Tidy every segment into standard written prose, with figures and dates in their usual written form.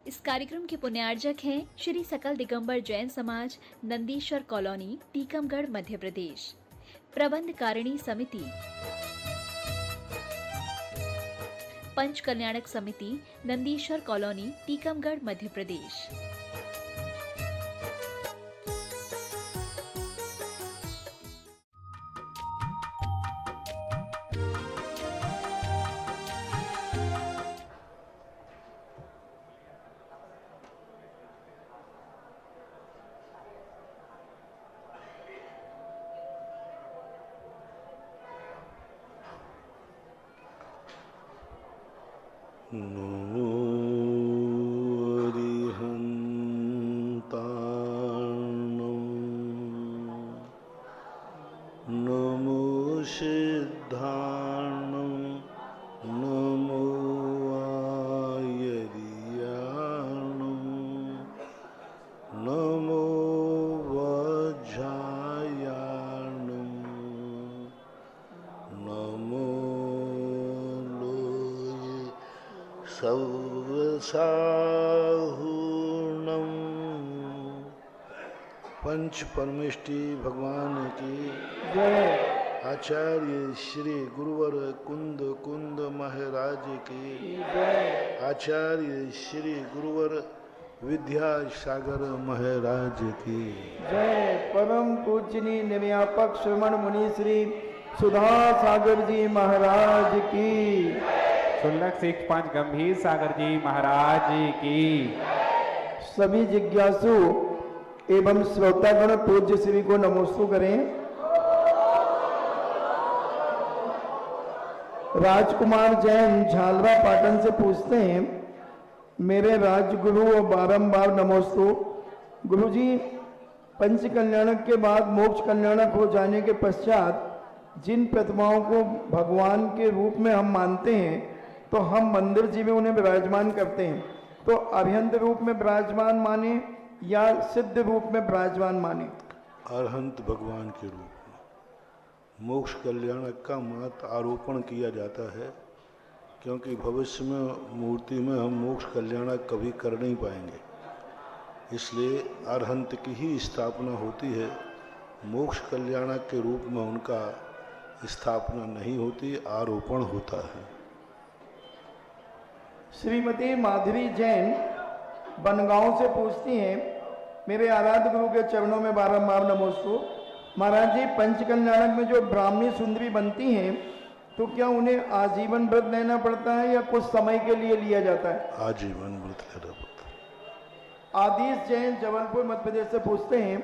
इस कार्यक्रम के पुण्यार्जक हैं श्री सकल दिगंबर जैन समाज, नंदीश्वर कॉलोनी, टीकमगढ़, मध्य प्रदेश। प्रबंधकारिणी समिति, पंच कल्याणक समिति, नंदीश्वर कॉलोनी, टीकमगढ़, मध्य प्रदेश। नमो अरिहन्ताणं नमो सिद्धाणं नमो आयर्याणं नमो वज्रायाणं नमो सर्वसाहूर्णम। पंच परमेष्टि भगवान की जय। आचार्य श्री गुरुवर कुंद कुंद महाराज की जय। आचार्य श्री गुरुवर विद्यासागर महाराज की जय। परम पूजनीय निर्व्यापक श्रमण मुनि श्री सुधा सागर जी महाराज की। सुलक सिख पंच गंभीर सागर जी महाराज की। सभी जिज्ञासु एवं श्रोतागण पूज्य श्री को नमोस्तु करें। राजकुमार जैन झालवा पाटन से पूछते हैं, मेरे राजगुरु और बारंबार नमोस्तु। गुरुजी, पंच कल्याणक के बाद मोक्ष कल्याणक हो जाने के पश्चात जिन प्रतिमाओं को भगवान के रूप में हम मानते हैं, तो हम मंदिर जी में उन्हें विराजमान करते हैं, तो अरहंत रूप में विराजमान माने या सिद्ध रूप में विराजमान माने? अरहंत भगवान के रूप में मोक्ष कल्याणक का मत आरोपण किया जाता है, क्योंकि भविष्य में मूर्ति में हम मोक्ष कल्याणक कभी कर नहीं पाएंगे, इसलिए अरहंत की ही स्थापना होती है। मोक्ष कल्याणक के रूप में उनका स्थापना नहीं होती, आरोपण होता है। श्रीमती माधुरी जैन बनगांव से पूछती हैं, मेरे आराध्य गुरु के चरणों में बारंबार नमोस्तु। महाराज जी, पंच कल्याणक में जो ब्राह्मणी सुंदरी बनती हैं, तो क्या उन्हें आजीवन व्रत लेना पड़ता है या कुछ समय के लिए लिया जाता है? आजीवन व्रत लेना पड़ता है। आदिश जैन जबलपुर मध्य प्रदेश से पूछते हैं,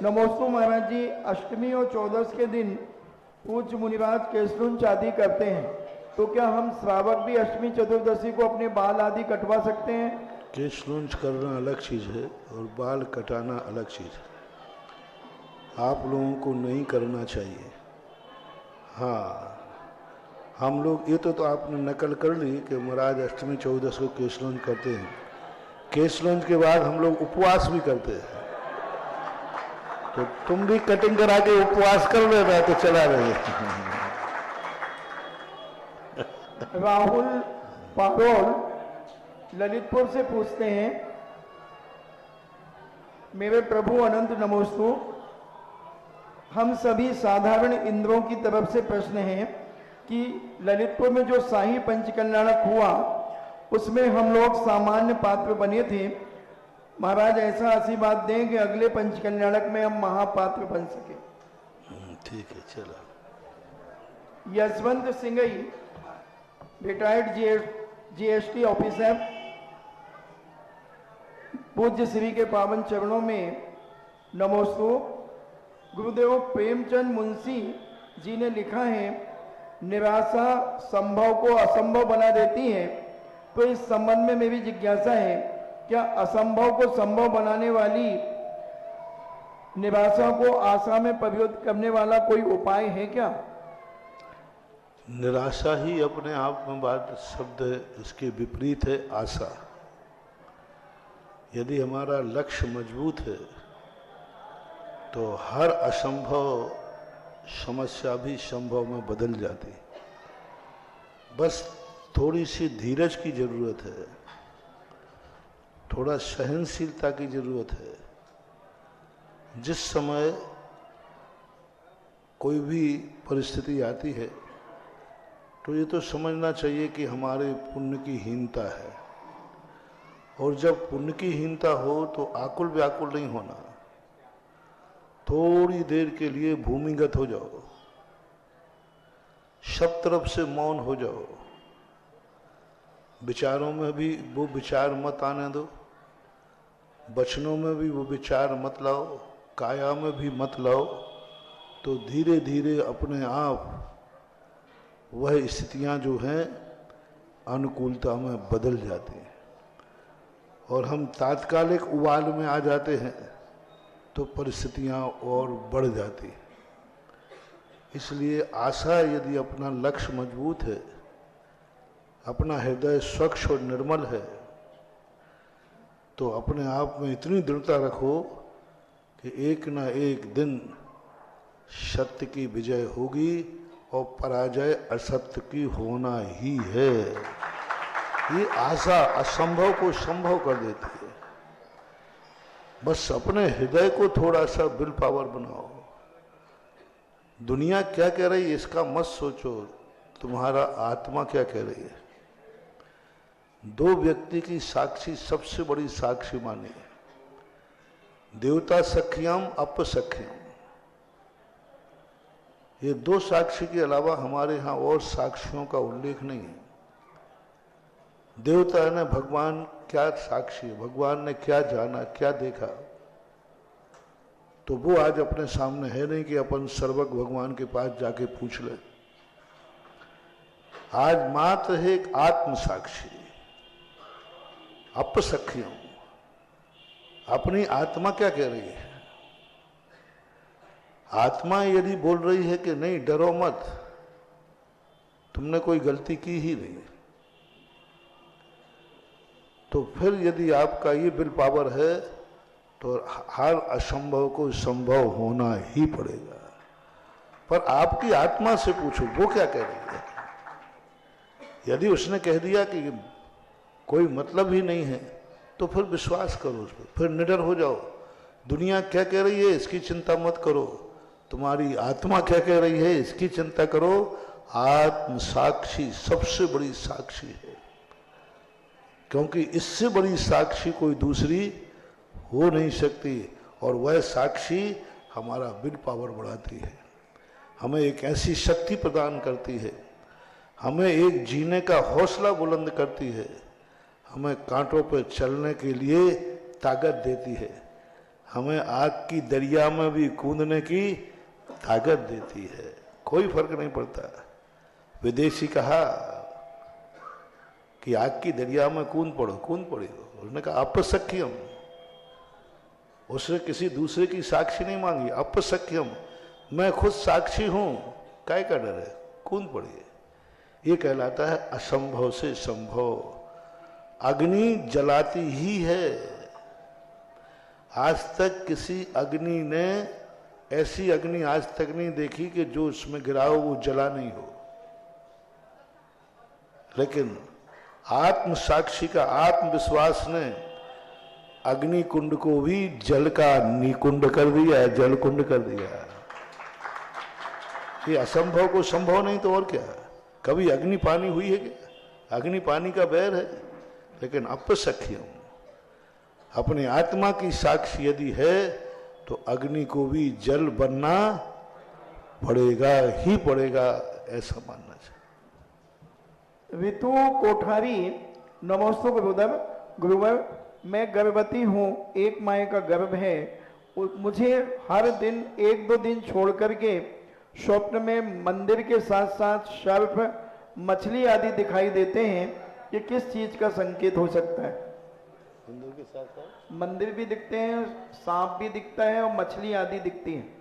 नमोस्तु महाराज जी, अष्टमी और चौदस के दिन पूज्य मुनिराज केशलुंच आदि करते हैं, तो क्या हम श्रावक भी अष्टमी चतुर्दशी को अपने बाल आदि कटवा सकते हैं? केशलुंच करना अलग चीज़ है और बाल कटाना अलग चीज़ है। आप लोगों को नहीं करना चाहिए। हाँ, हम लोग ये तो आपने नकल कर ली कि महाराज अष्टमी चौदस को केशलुंच करते हैं। केशलुंच के बाद हम लोग उपवास भी करते हैं, तो तुम भी कटिंग करा के उपवास कर लेना तो चला रहे। राहुल पारोल ललितपुर से पूछते हैं, मेरे प्रभु अनंत नमोस्तु। हम सभी साधारण इंद्रों की तरफ से प्रश्न है कि ललितपुर में जो शाही पंचकल्याणक हुआ, उसमें हम लोग सामान्य पात्र बने थे। महाराज ऐसा आशीर्वाद दें कि अगले पंचकल्याणक में हम महापात्र बन सके। ठीक है, चलो। Yashwant Singhai retired GST officer, पूज्य श्री के पावन चरणों में नमोस्तु। गुरुदेव प्रेमचंद मुंशी जी ने लिखा है, निराशा संभव को असंभव बना देती है, तो इस संबंध में मेरी जिज्ञासा है, क्या असंभव को संभव बनाने वाली निराशा को आशा में परिवर्तित करने वाला कोई उपाय है क्या? निराशा ही अपने आप में बात शब्द है, इसके विपरीत है आशा। यदि हमारा लक्ष्य मजबूत है तो हर असंभव समस्या भी संभव में बदल जाती। बस थोड़ी सी धीरज की जरूरत है। थोड़ा सहनशीलता की जरूरत है। जिस समय कोई भी परिस्थिति आती है तो ये तो समझना चाहिए कि हमारे पुण्य की हीनता है, और जब पुण्य की हीनता हो तो आकुल व्याकुल नहीं होना। थोड़ी देर के लिए भूमिगत हो जाओ, सब तरफ से मौन हो जाओ, विचारों में भी वो विचार मत आने दो, वचनों में भी वो विचार मत लाओ, काया में भी मत लाओ। तो धीरे धीरे अपने आप वह स्थितियां जो हैं अनुकूलता में बदल जाती हैं, और हम तात्कालिक उबाल में आ जाते हैं तो परिस्थितियां और बढ़ जाती हैं। इसलिए आशा, यदि अपना लक्ष्य मजबूत है, अपना हृदय स्वच्छ और निर्मल है, तो अपने आप में इतनी दृढ़ता रखो कि एक ना एक दिन सत्य की विजय होगी और पराजय असत्य की होना ही है। ये आशा असंभव को संभव कर देती है। बस अपने हृदय को थोड़ा सा विल पावर बनाओ। दुनिया क्या कह रही है इसका मत सोचो, तुम्हारा आत्मा क्या कह रही है। दो व्यक्ति की साक्षी सबसे बड़ी साक्षी मानी है, देवता सख्यम अपसख्यम। ये दो साक्षी के अलावा हमारे यहाँ और साक्षियों का उल्लेख नहीं है। देवता ने भगवान क्या साक्षी है, भगवान ने क्या जाना, क्या देखा, तो वो आज अपने सामने है नहीं कि अपन सर्वज्ञ भगवान के पास जाके पूछ ले। आज मात्र है एक आत्म साक्षी, अपसख्यम। अपनी आत्मा क्या कह रही है। आत्मा यदि बोल रही है कि नहीं डरो मत, तुमने कोई गलती की ही नहीं, तो फिर यदि आपका ये विल पावर है तो हर असंभव को संभव होना ही पड़ेगा। पर आपकी आत्मा से पूछो वो क्या कह रही है। यदि उसने कह दिया कि कोई मतलब ही नहीं है तो फिर विश्वास करो उस पर, फिर निडर हो जाओ। दुनिया क्या कह रही है इसकी चिंता मत करो, तुम्हारी आत्मा क्या कह रही है इसकी चिंता करो। आत्म साक्षी सबसे बड़ी साक्षी है, क्योंकि इससे बड़ी साक्षी कोई दूसरी हो नहीं सकती। और वह साक्षी हमारा विल पावर बढ़ाती है, हमें एक ऐसी शक्ति प्रदान करती है, हमें एक जीने का हौसला बुलंद करती है, हमें कांटों पर चलने के लिए ताकत देती है, हमें आग की दरिया में भी कूदने की ताकत देती है। कोई फर्क नहीं पड़ता। विदेशी कहा कि आग की दरिया में कूद पड़े। उसने कहा अपसख्यम, उसने किसी दूसरे की साक्षी नहीं मांगी। अपसख्यम, मैं खुद साक्षी हूं, काय का डर है, कूद पड़िए। ये कहलाता है असंभव से संभव। अग्नि जलाती ही है। आज तक किसी अग्नि ने, ऐसी अग्नि आज तक नहीं देखी कि जो उसमें गिरा हो वो जला नहीं हो। लेकिन आत्म साक्षी का आत्मविश्वास ने अग्नि कुंड को भी जल का निकुंड कर दिया, जल कुंड कर दिया। ये असंभव को संभव नहीं तो और क्या। कभी अग्नि पानी हुई है क्या? अग्नि पानी का बैर है। लेकिन अपसख्यम, अपनी आत्मा की साक्षी यदि है तो अग्नि को भी जल बनना पड़ेगा ही पड़ेगा, ऐसा मानना चाहिए। ऋतु कोठारी, नमोस्तु गुरुदेव। मैं गर्भवती हूँ, एक माह का गर्भ है। मुझे हर दिन 1-2 दिन छोड़ करके स्वप्न में मंदिर के साथ साथ सर्प, मछली आदि दिखाई देते हैं। ये किस चीज का संकेत हो सकता है? मंदिर के साथ साथ मंदिर भी दिखते हैं, सांप भी दिखता है और मछली आदि दिखती हैं।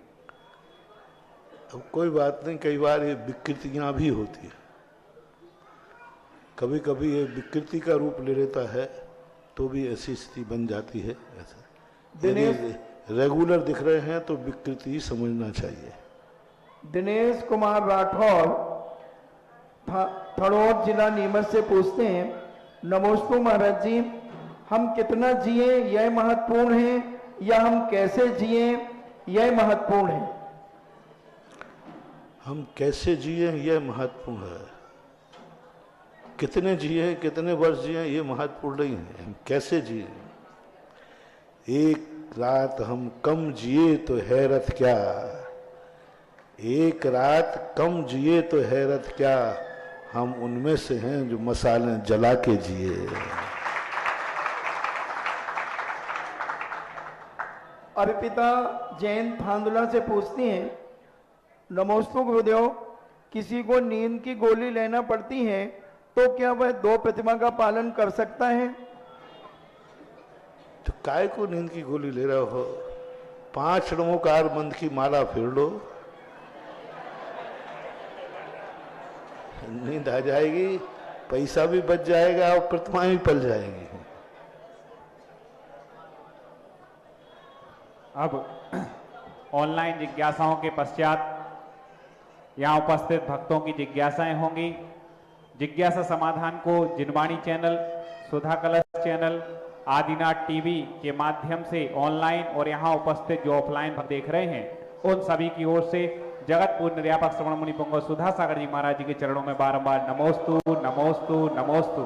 अब कोई बात नहीं, कई बार ये विकृतियां भी होती है। कभी कभी ये विकृति का रूप ले लेता है तो भी ऐसी स्थिति बन जाती है। ऐसा यदि रेगुलर दिख रहे हैं तो विकृति ही समझना चाहिए। दिनेश कुमार राठौर थड़ौद जिला नीमच से पूछते हैं, नमोस्तु महाराज जी, हम कितना जिए यह महत्वपूर्ण है या हम कैसे जिए यह महत्वपूर्ण है? हम कैसे जिए यह महत्वपूर्ण है। कितने जिए, कितने वर्ष जिए, ये महत्वपूर्ण नहीं है। हम कैसे जिए। एक रात हम कम जिए तो हैरत क्या, एक रात कम जिए तो हैरत क्या, हम उनमें से हैं जो मसाले जला के जिए। अर्पिता जैन थांदुला से पूछती हैं, नमोस्तु गुरुदेव, किसी को नींद की गोली लेना पड़ती है तो क्या वह 2 प्रतिमा का पालन कर सकता है? तो काय को नींद की गोली ले रहे हो? 5 नमोकार मंत्र की माला फेर लो, नींद आ जाएगी, पैसा भी बच जाएगा और प्रतिमा भी पल जाएगी। अब ऑनलाइन जिज्ञासाओं के पश्चात यहाँ उपस्थित भक्तों की जिज्ञासाएं होंगी। जिज्ञासा समाधान को जिनवाणी चैनल, सुधा कलश चैनल, आदिनाथ टीवी के माध्यम से ऑनलाइन और यहाँ उपस्थित जो ऑफलाइन देख रहे हैं उन सभी की ओर से जगत पूर्ण निर्यापक श्रवण मुनि पुंगव सुधा सागर जी महाराज जी के चरणों में बारंबार नमोस्तु नमोस्तु नमोस्तु।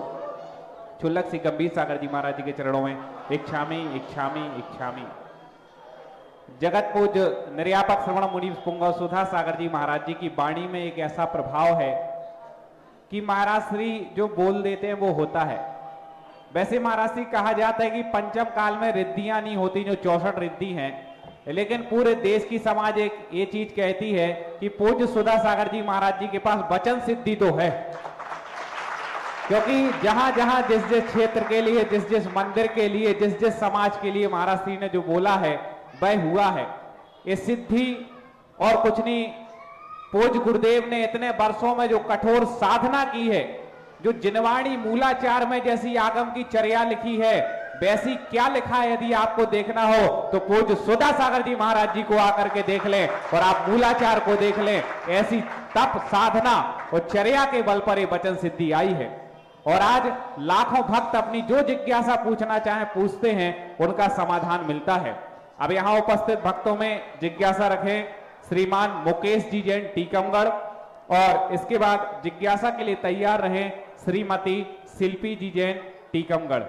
क्षुल्लक श्री गंभीर सागर जी महाराज जी के चरणों में इच्छामी इच्छामी इच्छामी। जगत पूज्य निर्यापक श्रवण मुनि पुंगव सुधा सागर जी महाराज जी की वाणी में एक ऐसा प्रभाव है कि महाराज श्री जो बोल देते हैं वो होता है। वैसे महाराज श्री कहा जाता है कि पंचम काल में रिद्धियां नहीं होती, जो 64 रिद्धि हैं, लेकिन पूरे देश की समाज एक ये चीज कहती है कि पूज्य सुधा सागर जी महाराज जी के पास वचन सिद्धि तो है, क्योंकि जहां जहां जिस जिस क्षेत्र के लिए, जिस जिस मंदिर के लिए, जिस जिस समाज के लिए महाराज श्री ने जो बोला है वह हुआ है। ये सिद्धि और कुछ नहीं, पूज्य गुरुदेव ने इतने वर्षों में जो कठोर साधना की है, जो जिनवाणी मूलाचार में जैसी आगम की चर्या लिखी है वैसी क्या लिखा है, यदि आपको देखना हो तो पूज्य सुधा सागर जी महाराज जी को आकर के देख लें और आप मूलाचार को देख लें। ऐसी तप साधना और चर्या के बल पर ये वचन सिद्धि आई है और आज लाखों भक्त अपनी जो जिज्ञासा पूछना चाहे पूछते हैं, उनका समाधान मिलता है। अब यहाँ उपस्थित भक्तों में जिज्ञासा रखें श्रीमान मुकेश जी जैन टीकमगढ़, और इसके बाद जिज्ञासा के लिए तैयार रहें श्रीमती शिल्पी जी जैन टीकमगढ़।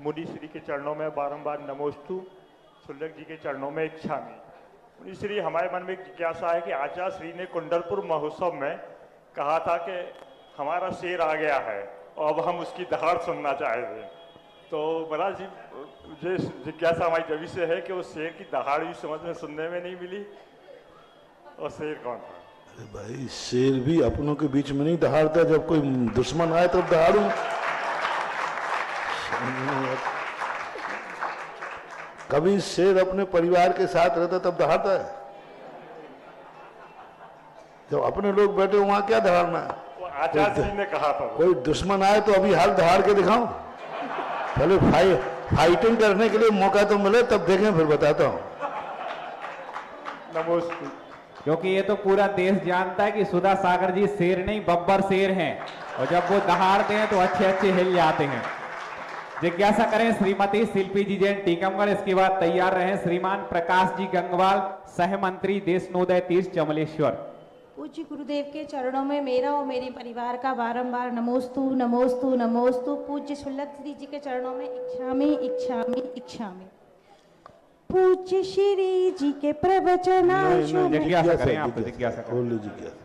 मुनि श्री के चरणों में बारंबार नमोस्तु, सुल्लक जी के चरणों में इच्छामी। मुनि श्री, हमारे मन में एक जिज्ञासा है कि आचार्य श्री ने कुंडलपुर महोत्सव में कहा था कि हमारा शेर आ गया है और अब हम उसकी दहाड़ सुनना चाहते हैं। तो महाराज जी, मुझे जिज्ञासा हमारी जभी से है कि उस शेर की दहाड़ भी समझ में सुनने में नहीं मिली, और शेर कौन था? अरे भाई, शेर भी अपनों के बीच में नहीं दहाड़ता, जब कोई दुश्मन आए तब दहाड़ू। कभी शेर अपने परिवार के साथ रहता तब दहाड़ता है? जब अपने लोग बैठे वहां क्या दहाड़ना है? वो आचार्य जी ने कहा था। कोई दुश्मन आए तो अभी हाल दहाड़ के दिखाऊं? पहले फाइटिंग करने के लिए मौका तो मिले तब देखें, फिर बताता हूं। नमोस्तु। क्योंकि ये तो पूरा देश जानता है कि सुधा सागर जी शेर नहीं बब्बर शेर हैं, और जब वो दहाड़ते हैं तो अच्छे अच्छे हिल जाते हैं। जिज्ञासा करें श्रीमती शिल्पी जी जैन टीकमगढ़। इसके बाद तैयार रहे श्रीमान प्रकाश जी गंगवाल, सह मंत्री देशनोदय तीर्थ चमलेश्वर। पूज्य गुरुदेव के चरणों में मेरा और मेरे परिवार का बारंबार नमोस्तु नमोस्तु नमोस्तु। पूज्य सुल्लक श्री जी के चरणों में इच्छामी इच्छामी इच्छामी। पूज्य श्री जी के प्रवचनांशों में जिज्ञासा करें, आप जिज्ञासा करें।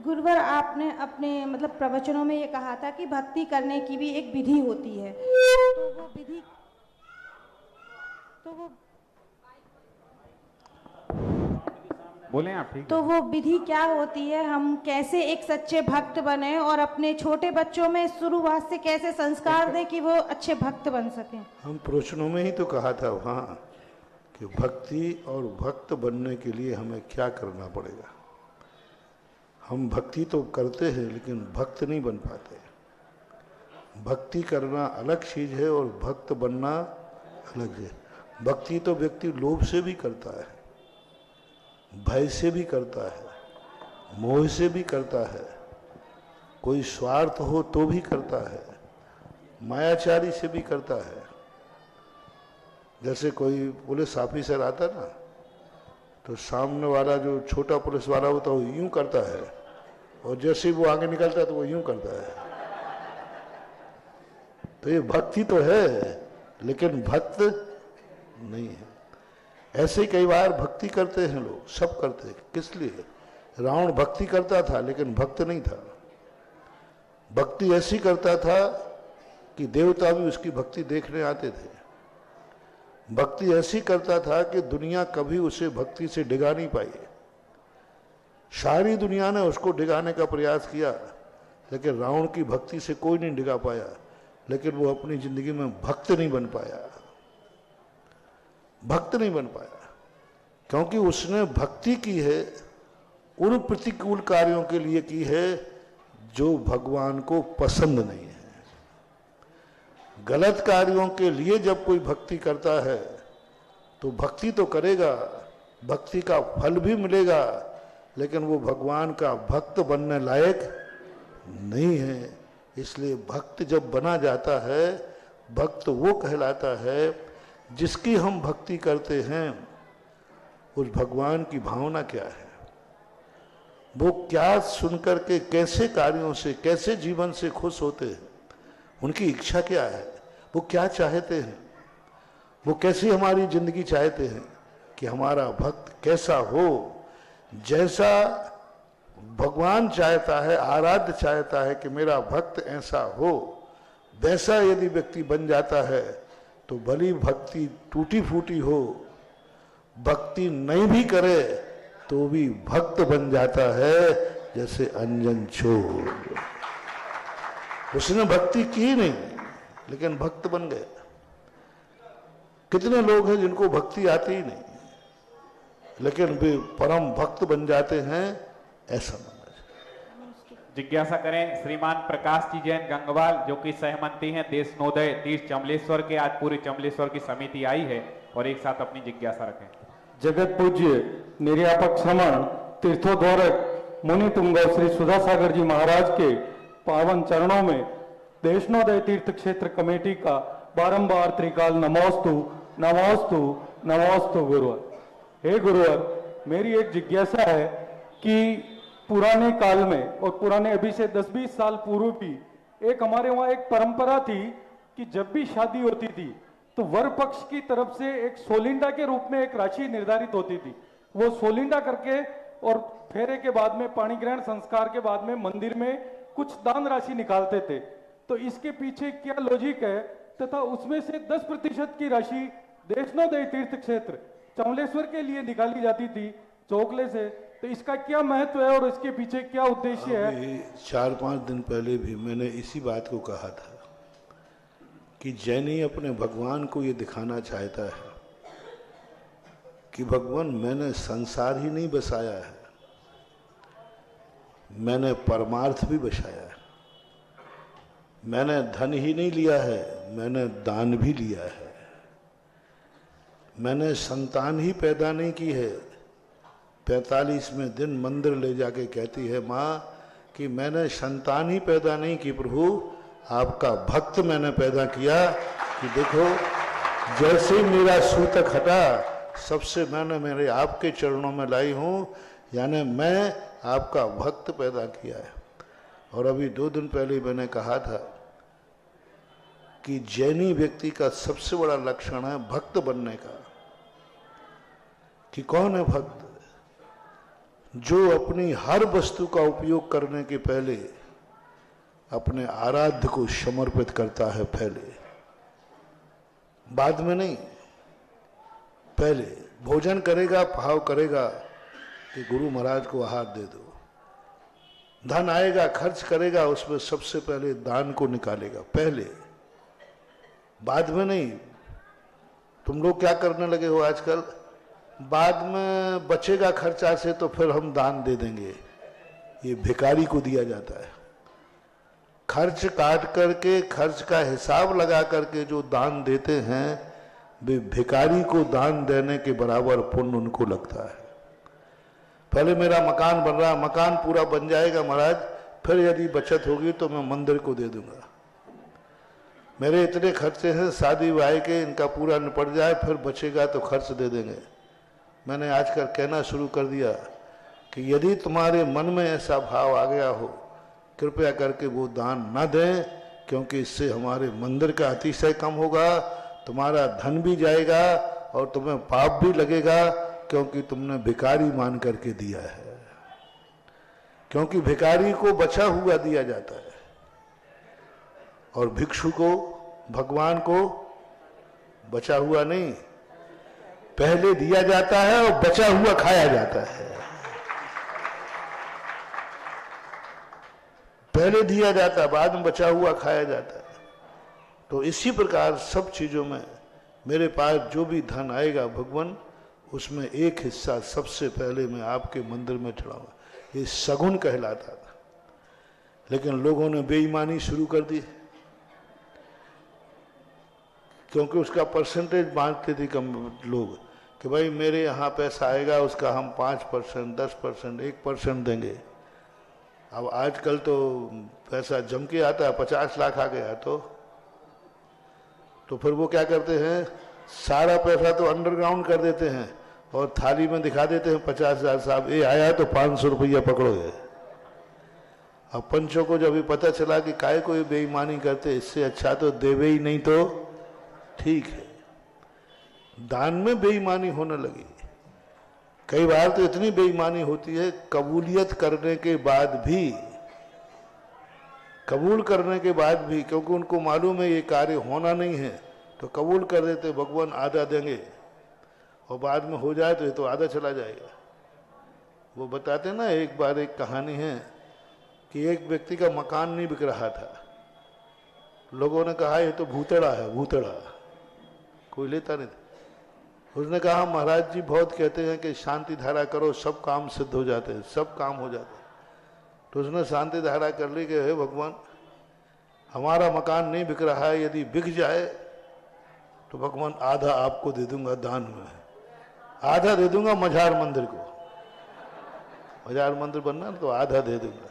गुरुवर, आपने अपने मतलब प्रवचनों में ये कहा था कि भक्ति करने की भी एक विधि होती है, तो वो विधि बोले आप ठीक। तो वो विधि क्या होती है? हम कैसे एक सच्चे भक्त बने और अपने छोटे बच्चों में शुरुआत से कैसे संस्कार दें कि वो अच्छे भक्त बन सकें? हम प्रवचनों में ही तो कहा था वहाँ कि भक्ति और भक्त बनने के लिए हमें क्या करना पड़ेगा। हम भक्ति तो करते हैं लेकिन भक्त नहीं बन पाते। भक्ति करना अलग चीज है और भक्त बनना अलग है। भक्ति तो व्यक्ति लोभ से भी करता है, भय से भी करता है, मोह से भी करता है, कोई स्वार्थ हो तो भी करता है, मायाचारी से भी करता है। जैसे कोई पुलिस ऑफिसर आता ना, तो सामने वाला जो छोटा पुलिस वाला होता है वो यूं करता है, और जैसे ही वो आगे निकलता है तो वो यूं करता है। तो ये भक्ति तो है, लेकिन भक्त नहीं है। ऐसे ही कई बार भक्ति करते हैं लोग, सब करते हैं। किस लिए? रावण भक्ति करता था लेकिन भक्त नहीं था। भक्ति ऐसी करता था कि देवता भी उसकी भक्ति देखने आते थे। भक्ति ऐसी करता था कि दुनिया कभी उसे भक्ति से डिगा नहीं पाई। सारी दुनिया ने उसको डिगाने का प्रयास किया, लेकिन रावण की भक्ति से कोई नहीं डिगा पाया। लेकिन वो अपनी जिंदगी में भक्त नहीं बन पाया, भक्त नहीं बन पाया, क्योंकि उसने भक्ति की है उन प्रतिकूल कार्यों के लिए की है जो भगवान को पसंद नहीं है। गलत कार्यों के लिए जब कोई भक्ति करता है तो भक्ति तो करेगा, भक्ति का फल भी मिलेगा, लेकिन वो भगवान का भक्त बनने लायक नहीं है। इसलिए भक्त जब बना जाता है, भक्त वो कहलाता है जिसकी हम भक्ति करते हैं। उस भगवान की भावना क्या है, वो क्या सुनकर के कैसे कार्यों से, कैसे जीवन से खुश होते हैं, उनकी इच्छा क्या है, वो क्या चाहते हैं, वो कैसी हमारी जिंदगी चाहते हैं कि हमारा भक्त कैसा हो। जैसा भगवान चाहता है, आराध्य चाहता है कि मेरा भक्त ऐसा हो, वैसा यदि व्यक्ति बन जाता है तो भली भक्ति टूटी फूटी हो, भक्ति नहीं भी करे तो भी भक्त बन जाता है। जैसे अंजन चोर, उसने भक्ति की नहीं लेकिन भक्त बन गए। कितने लोग हैं जिनको भक्ति आती ही नहीं लेकिन वे परम भक्त बन जाते हैं, ऐसा माना जाए। जिज्ञासा करें श्रीमान प्रकाश जी जैन गंगवाल, जो कि सहमंत्री हैं देश नोदय तीर्थ चमलेश्वर के। आज पूरी चमलेश्वर की समिति आई है और एक साथ अपनी जिज्ञासा रखें। जगत पूज्य निर्यापक श्रमण तीर्थोद्धारक मुनि तुंग श्री सुधा सागर जी महाराज के पावन चरणों में देशनोदय तीर्थ क्षेत्र कमेटी का बारंबार त्रिकाल नमोस्तु नमोस्तु नमोस्तु गुरुवर। हे गुरुवर, मेरी एक जिज्ञासा है कि पुराने काल में और पुराने अभी से 10-20 साल पूर्व भी एक हमारे वहां एक परंपरा थी कि जब भी शादी होती थी तो वर पक्ष की तरफ से एक सोलिंडा के रूप में एक राशि निर्धारित होती थी। वो सोलिंडा करके और फेरे के बाद में, पाणी ग्रहण संस्कार के बाद में मंदिर में कुछ दान राशि निकालते थे। तो इसके पीछे क्या लॉजिक है, तथा उसमें से 10% की राशि देशनोदय तीर्थ क्षेत्र चमलेश्वर के लिए निकाली जाती थी चौकले से। तो इसका क्या महत्व है और इसके पीछे क्या उद्देश्य है? 4-5 दिन पहले भी मैंने इसी बात को कहा था कि जैनी अपने भगवान को ये दिखाना चाहता है कि भगवान मैंने संसार ही नहीं बसाया है, मैंने परमार्थ भी बसाया है। मैंने धन ही नहीं लिया है, मैंने दान भी लिया है। मैंने संतान ही पैदा नहीं की है। 45वें दिन मंदिर ले जाके कहती है माँ कि मैंने संतान ही पैदा नहीं की प्रभु, आपका भक्त मैंने पैदा किया। कि देखो जैसे ही मेरा सूतक हटा, सबसे मैंने मेरे आपके चरणों में लाई हूँ, यानी मैं आपका भक्त पैदा किया है। और अभी 2 दिन पहले मैंने कहा था कि जैनी व्यक्ति का सबसे बड़ा लक्षण है भक्त बनने का। कि कौन है भक्त? जो अपनी हर वस्तु का उपयोग करने के पहले अपने आराध्य को समर्पित करता है, पहले, बाद में नहीं। पहले भोजन करेगा, भाव करेगा कि गुरु महाराज को आहार दे दो। धन आएगा, खर्च करेगा, उसमें सबसे पहले दान को निकालेगा, पहले, बाद में नहीं। तुम लोग क्या करने लगे हो आजकल? बाद में बचेगा खर्चा से तो फिर हम दान दे देंगे, ये भिखारी को दिया जाता है। खर्च काट करके, खर्च का हिसाब लगा करके जो दान देते हैं, वे भिखारी को दान देने के बराबर पुण्य उनको लगता है। पहले मेरा मकान बन रहा, मकान पूरा बन जाएगा महाराज, फिर यदि बचत होगी तो मैं मंदिर को दे दूंगा। मेरे इतने खर्चे हैं शादी ब्याह के, इनका पूरा निपट जाए, फिर बचेगा तो खर्च दे देंगे। मैंने आजकल कहना शुरू कर दिया कि यदि तुम्हारे मन में ऐसा भाव आ गया हो, कृपया करके वो दान न दें, क्योंकि इससे हमारे मंदिर का अतिशय कम होगा, तुम्हारा धन भी जाएगा और तुम्हें पाप भी लगेगा, क्योंकि तुमने भिखारी मान करके दिया है। क्योंकि भिखारी को बचा हुआ दिया जाता है और भिक्षु को, भगवान को बचा हुआ नहीं, पहले दिया जाता है और बचा हुआ खाया जाता है। पहले दिया जाता है, बाद में बचा हुआ खाया जाता है। तो इसी प्रकार सब चीजों में मेरे पास जो भी धन आएगा भगवान, उसमें एक हिस्सा सबसे पहले मैं आपके मंदिर में चढ़ाऊंगा। ये सगुन कहलाता था, लेकिन लोगों ने बेईमानी शुरू कर दी, क्योंकि उसका परसेंटेज बांटते थे कम लोग कि भाई मेरे यहाँ पैसा आएगा उसका हम 5%, 10%, 1% देंगे। अब आजकल तो पैसा जम के आता है, 50 लाख आ गया तो फिर वो क्या करते हैं, सारा पैसा तो अंडरग्राउंड कर देते हैं और थाली में दिखा देते हैं 50,000 साहब ये आया तो 500 रुपया पकड़ोगे। अब पंचों को जब भी पता चला कि काहे को ये बेईमानी करते, इससे अच्छा तो देवे ही नहीं तो ठीक है। दान में बेईमानी होने लगी। कई बार तो इतनी बेईमानी होती है, कबूलियत करने के बाद भी, कबूल करने के बाद भी, क्योंकि उनको मालूम है ये कार्य होना नहीं है, तो कबूल कर देते भगवान आधा देंगे, और बाद में हो जाए तो ये तो आधा चला जाएगा। वो बताते ना, एक बार एक कहानी है कि एक व्यक्ति का मकान नहीं बिक रहा था। लोगों ने कहा ये तो भूतड़ा है, भूतड़ा, कोई लेता नहीं था। उसने कहा महाराज जी बहुत कहते हैं कि शांति धारा करो सब काम सिद्ध हो जाते हैं, सब काम हो जाते हैं। तो उसने शांति धारा कर ली कि हे भगवान हमारा मकान नहीं बिक रहा है, यदि बिक जाए तो भगवान आधा आपको दे दूंगा दान में, आधा दे दूंगा मझार मंदिर को, मझार मंदिर बनना तो आधा दे दूंगा।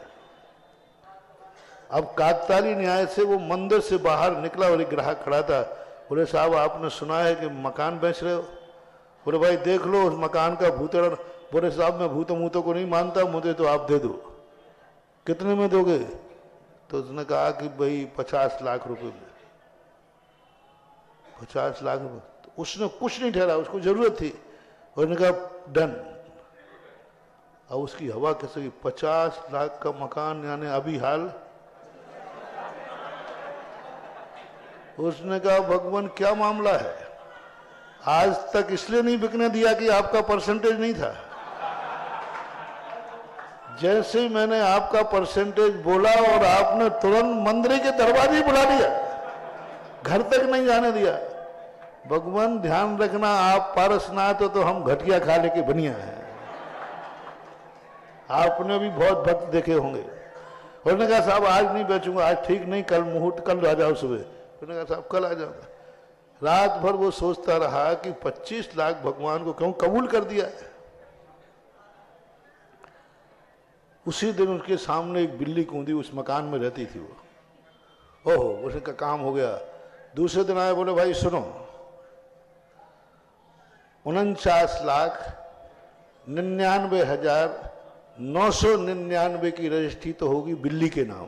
अब काकताली न्याय से वो मंदिर से बाहर निकला और एक ग्राहक खड़ा था। बोले साहब आपने सुना है कि मकान बेच रहे हो? बोले भाई देख लो उस मकान का भूतड़ा। बोले साहब मैं भूतों मूतों को नहीं मानता, मुझे तो आप दे दो। कितने में दोगे? तो उसने कहा कि भाई 50 लाख रुपए में। 50 लाख रुपए? तो उसने कुछ नहीं ठहरा, उसको जरूरत थी। उसने कहा डन। अब उसकी हवा कैसे? 50 लाख का मकान यानी अभी हाल। उसने कहा भगवान क्या मामला है, आज तक इसलिए नहीं बिकने दिया कि आपका परसेंटेज नहीं था। जैसे ही मैंने आपका परसेंटेज बोला और आपने तुरंत मंदिर के दरवाजे बुला दिया, घर तक नहीं जाने दिया। भगवान ध्यान रखना, आप पारसनाथ हो तो हम घटिया खा लेके बनिया है। आपने भी बहुत भक्त देखे होंगे। उसने कहा साहब आज नहीं बेचूंगा, आज ठीक नहीं, कल मुहूर्त, कल आ जाओ सुबह। उसने कहा साहब कल आ जाऊंगा। रात भर वो सोचता रहा कि 25 लाख भगवान को क्यों कबूल कर दिया है। उसी दिन उसके सामने एक बिल्ली कूदी, उस मकान में रहती थी वो। ओहो उसका काम हो गया। दूसरे दिन आए, बोले भाई सुनो 49,99,999 की रजिस्ट्री तो होगी बिल्ली के नाम,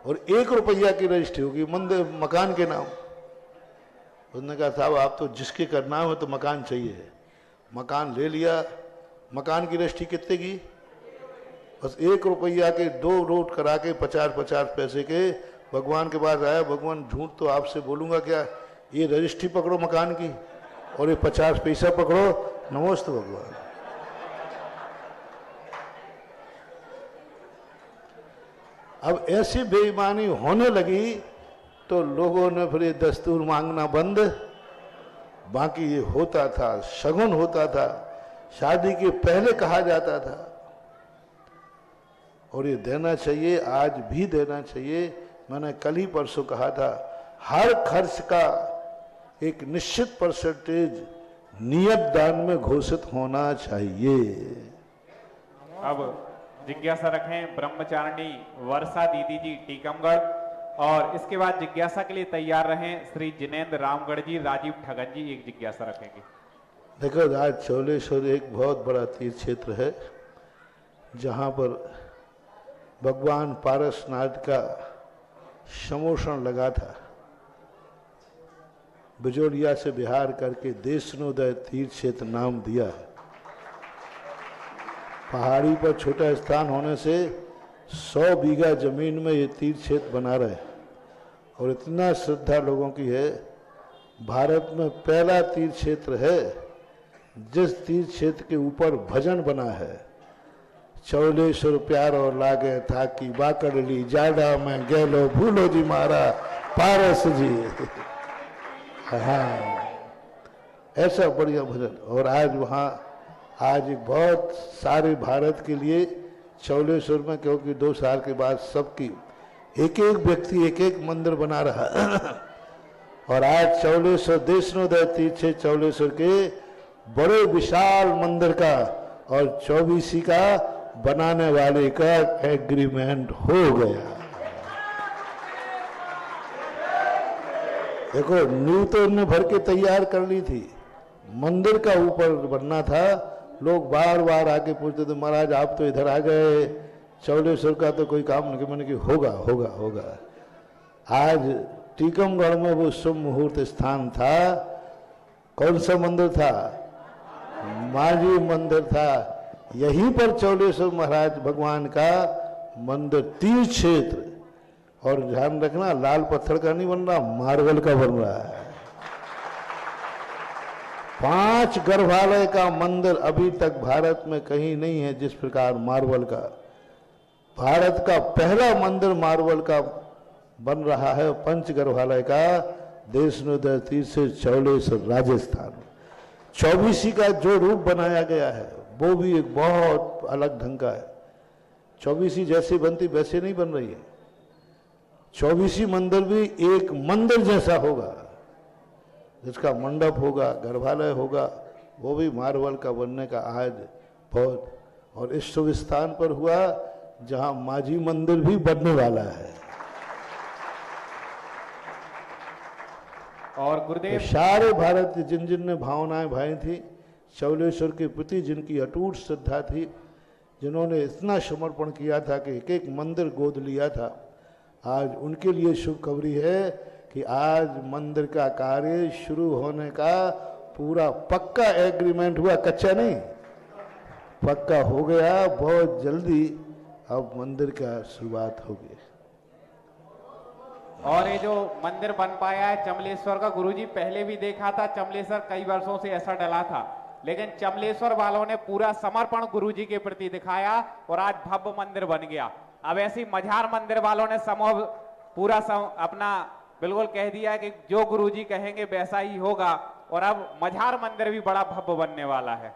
और 1 रुपया की रजिस्ट्री होगी मंदिर मकान के नाम। उसने कहा साहब आप तो जिसके का नाम है तो मकान चाहिए। मकान ले लिया। मकान की रजिस्ट्री कितने की? बस 1 रुपया के 2 नोट करा के 50-50 पैसे के भगवान के पास आया। भगवान झूठ तो आपसे बोलूंगा क्या, ये रजिस्ट्री पकड़ो मकान की और ये 50 पैसा पकड़ो, नमोस्तु भगवान। अब ऐसी बेईमानी होने लगी तो लोगों ने फिर ये दस्तूर मांगना बंद। बाकी ये होता था, शगुन होता था, शादी के पहले कहा जाता था, और ये देना चाहिए, आज भी देना चाहिए। मैंने कल ही परसों कहा था, हर खर्च का एक निश्चित परसेंटेज नियत दान में घोषित होना चाहिए। अब जिज्ञासा रखें ब्रह्मचारिणी वर्षा दीदी जी टीकमगढ़, और इसके बाद जिज्ञासा के लिए तैयार रहें श्री जिनेंद्र रामगढ़ जी, राजीव ठगन जी एक जिज्ञासा रखेंगे। देखो, आज चौलेश्वर एक बहुत बड़ा तीर्थ क्षेत्र है जहाँ पर भगवान पारसनाथ का समोषण लगा था। बिजोड़िया से बिहार करके देशनोदय तीर्थ क्षेत्र नाम दिया है। पहाड़ी पर छोटा स्थान होने से 100 बीघा जमीन में ये तीर्थ क्षेत्र बना रहे और इतना श्रद्धा लोगों की है। भारत में पहला तीर्थ क्षेत्र है जिस तीर्थ क्षेत्र के ऊपर भजन बना है। चौलेश्वर प्यारो लागे था कि बाकड़ ली जाडा में गेलो भूलो जी मारा पारस जी। हाँ, ऐसा बढ़िया भजन। और आज वहाँ आज बहुत सारे भारत के लिए चौलेश्वर में, क्योंकि 2 साल के बाद सबकी एक एक व्यक्ति एक एक मंदिर बना रहा और आज चौलेश्वर देशनोदय तीर्थ से चौलेश्वर के बड़े विशाल मंदिर का और 24 का बनाने वाले का एग्रीमेंट हो गया। देखो, नींव तो उन्होंने भर के तैयार कर ली थी, मंदिर का ऊपर बनना था। लोग बार बार आके पूछते थे, महाराज आप तो इधर आ गए, चौलेश्वर का तो कोई काम नहीं। मैंने कि होगा होगा होगा। आज टीकमगढ़ में वो शुभ मुहूर्त स्थान था। कौन सा मंदिर था? मांझी मंदिर था। यहीं पर चौलेश्वर महाराज भगवान का मंदिर तीर्थ क्षेत्र। और ध्यान रखना, लाल पत्थर का नहीं बन रहा, मार्बल का बन रहा है। 5 गर्भालय का मंदिर अभी तक भारत में कहीं नहीं है जिस प्रकार मार्बल का। भारत का पहला मंदिर मार्बल का बन रहा है, 5 गर्भालय का, देशनोदय तीर्थ से चौलेश्वर राजस्थान। 24 का जो रूप बनाया गया है वो भी एक बहुत अलग ढंग का है। 24 जैसे बनती वैसे नहीं बन रही है। 24 मंदिर भी एक मंदिर जैसा होगा, जिसका मंडप होगा, गर्भालय होगा, वो भी मार्बल का बनने का आज बहुत। और इस शुभ स्थान पर हुआ जहां मांझी मंदिर भी बनने वाला है। और गुरुदेव तो सारे भारत के जिन जिन ने भावनाएं भाई थी, चौलेश्वर के प्रति जिनकी अटूट श्रद्धा थी, जिन्होंने इतना समर्पण किया था कि एक एक मंदिर गोद लिया था, आज उनके लिए शुभ खबरी है कि आज मंदिर का कार्य शुरू होने का पूरा पक्का एग्रीमेंट हुआ, कच्चा नहीं, पक्का हो गया। बहुत जल्दी अब मंदिर का शुरुआत होगी। और ये जो मंदिर बन पाया है चमलेश्वर का, गुरुजी पहले भी देखा था, चमलेश्वर कई वर्षों से ऐसा डला था, लेकिन चमलेश्वर वालों ने पूरा समर्पण गुरुजी के प्रति दिखाया और आज भव्य मंदिर बन गया। अब ऐसी मझार मंदिर वालों ने पूरा अपना बिल्कुल कह दिया कि जो गुरुजी कहेंगे वैसा ही होगा, और अब मझार मंदिर भी बड़ा भव्य बनने वाला है।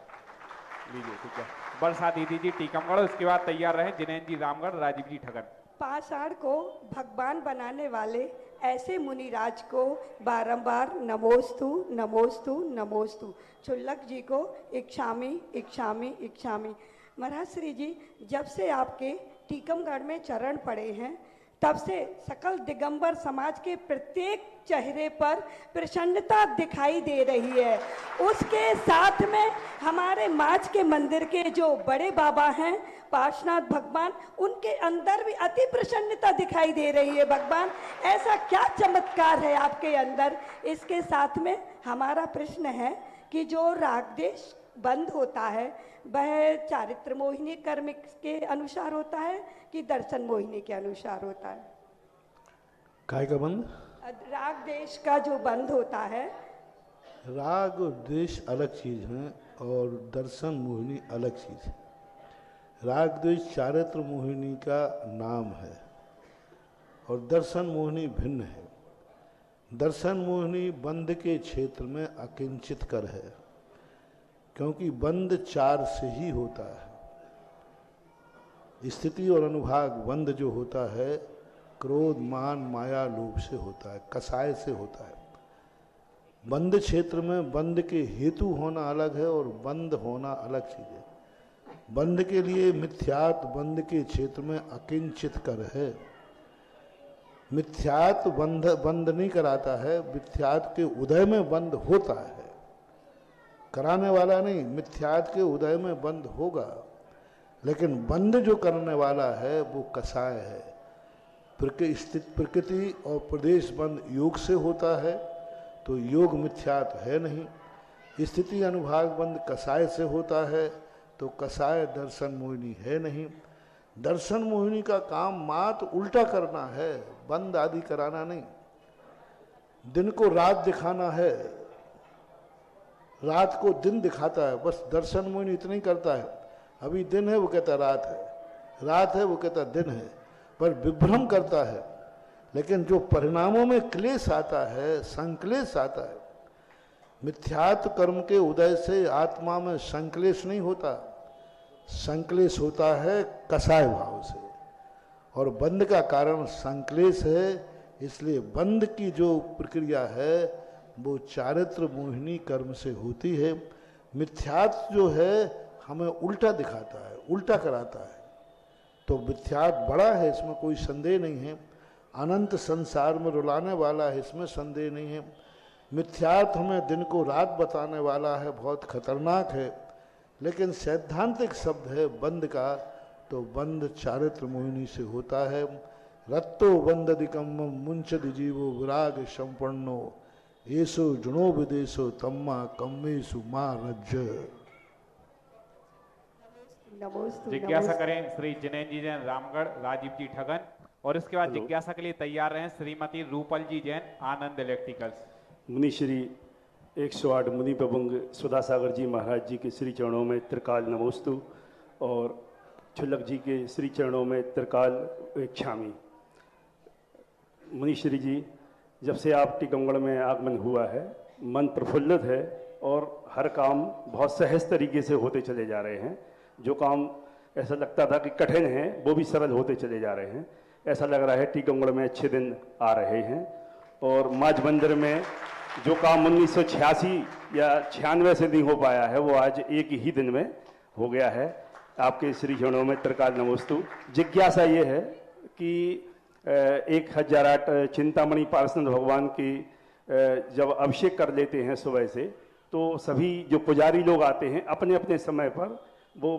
लीजिए, ठीक है, बरसा दीदी जी टीकमगढ़, उसके बाद तैयार रहे जिनेंद्र जी रामगढ़, राजीव जी ठगन। पाषाण को भगवान बनाने वाले ऐसे मुनिराज को बारंबार नमोस्तु नमोस्तु नमोस्तु। चुल्लक जी को इच्छामी इच्छामी इच्छामी। महाराज श्री जी, जब से आपके टीकमगढ़ में चरण पड़े हैं तब से सकल दिगंबर समाज के प्रत्येक चेहरे पर प्रसन्नता दिखाई दे रही है। उसके साथ में हमारे माच के मंदिर के जो बड़े बाबा हैं पार्श्वनाथ भगवान, उनके अंदर भी अति प्रसन्नता दिखाई दे रही है। भगवान, ऐसा क्या चमत्कार है आपके अंदर? इसके साथ में हमारा प्रश्न है कि जो रागदेश बंद होता है वह चारित्र मोहिनी कर्म के अनुसार होता है कि दर्शन मोहिनी के अनुसार होता है? काय का बंद? राग देश का जो बंद होता है। राग और देश अलग चीज है और दर्शन मोहिनी अलग चीज है। राग द्वेष चारित्र मोहिनी का नाम है और दर्शन मोहिनी भिन्न है। दर्शन मोहिनी बंद के क्षेत्र में अकिंचित कर है, क्योंकि बंद 4 से ही होता है। स्थिति और अनुभाग बंद जो होता है क्रोध मान माया लोभ से होता है, कसाय से होता है। बंद क्षेत्र में बंद के हेतु होना अलग है और बंद होना अलग चीज है। बंद के लिए मिथ्यात बंद के क्षेत्र में अकिंचित कर है। मिथ्यात्व बंद नहीं कराता है, मिथ्यात्व के उदय में बंद होता है, कराने वाला नहीं। मिथ्यात्व के उदय में बंद होगा, लेकिन बंद जो करने वाला है वो कसाय है। प्रकृति और प्रदेश बंद योग से होता है, तो योग मिथ्यात्व है नहीं। स्थिति अनुभाग बंद कसाय से होता है, तो कसाय दर्शन मोहिनी है नहीं। दर्शन मोहिनी का काम मात्र उल्टा करना है, बंद आदि कराना नहीं। दिन को रात दिखाना है, रात को दिन दिखाता है, बस दर्शन मोहिनी इतना ही करता है। अभी दिन है वो कहता रात है, रात है वो कहता दिन है, पर विभ्रम करता है। लेकिन जो परिणामों में क्लेश आता है, संक्लेश आता है, मिथ्यात्व कर्म के उदय से आत्मा में संक्लेश नहीं होता, संक्लेश होता है कसाय भाव से। और बंद का कारण संक्लेश है, इसलिए बंद की जो प्रक्रिया है वो चारित्र मोहिनी कर्म से होती है। मिथ्यात्व जो है हमें उल्टा दिखाता है, उल्टा कराता है, तो मिथ्यात्व बड़ा है, इसमें कोई संदेह नहीं है। अनंत संसार में रुलाने वाला है, इसमें संदेह नहीं है। मिथ्यात्व हमें दिन को रात बताने वाला है, बहुत खतरनाक है। लेकिन सैद्धांतिक शब्द है बंद का, तो बंद चारित्र मोहिनी से होता है। रत्तो बंददिकम मुंचद जीवो विराग संपन्नो येसो जुणो विदेशो तम्मा कम्मेसु मां रज्ज। नमोस्तु जिज्ञासा करें श्री जिनेन्द्र जी जैन रामगढ़, राजीव जी ठगन, और इसके बाद जिज्ञासा के लिए तैयार रहें श्रीमती रूपल जी जैन, आनंद इलेक्ट्रिकल्स। मुनि श्री 108 मुनि प्रभुंग सुधा सागर जी महाराज जी के श्री चरणों में त्रिकाल नमोस्तु, और छुल्लक जी के श्री चरणों में त्रिकाल इच्छामी। मुनि श्री जी, जब से आप टीकमगढ़ में आगमन हुआ है, मन प्रफुल्लित है और हर काम बहुत सहज तरीके से होते चले जा रहे हैं। जो काम ऐसा लगता था कि कठिन है, वो भी सरल होते चले जा रहे हैं। ऐसा लग रहा है टीकमगढ़ में अच्छे दिन आ रहे हैं। और माज मंदिर में जो काम 1986 या 96 से नहीं हो पाया है, वो आज एक ही दिन में हो गया है। आपके श्री चरणों में त्रिकाल नमोस्तु। जिज्ञासा ये है कि 1008 चिंतामणि पार्षद भगवान की जब अभिषेक कर लेते हैं सुबह से, तो सभी जो पुजारी लोग आते हैं अपने अपने समय पर वो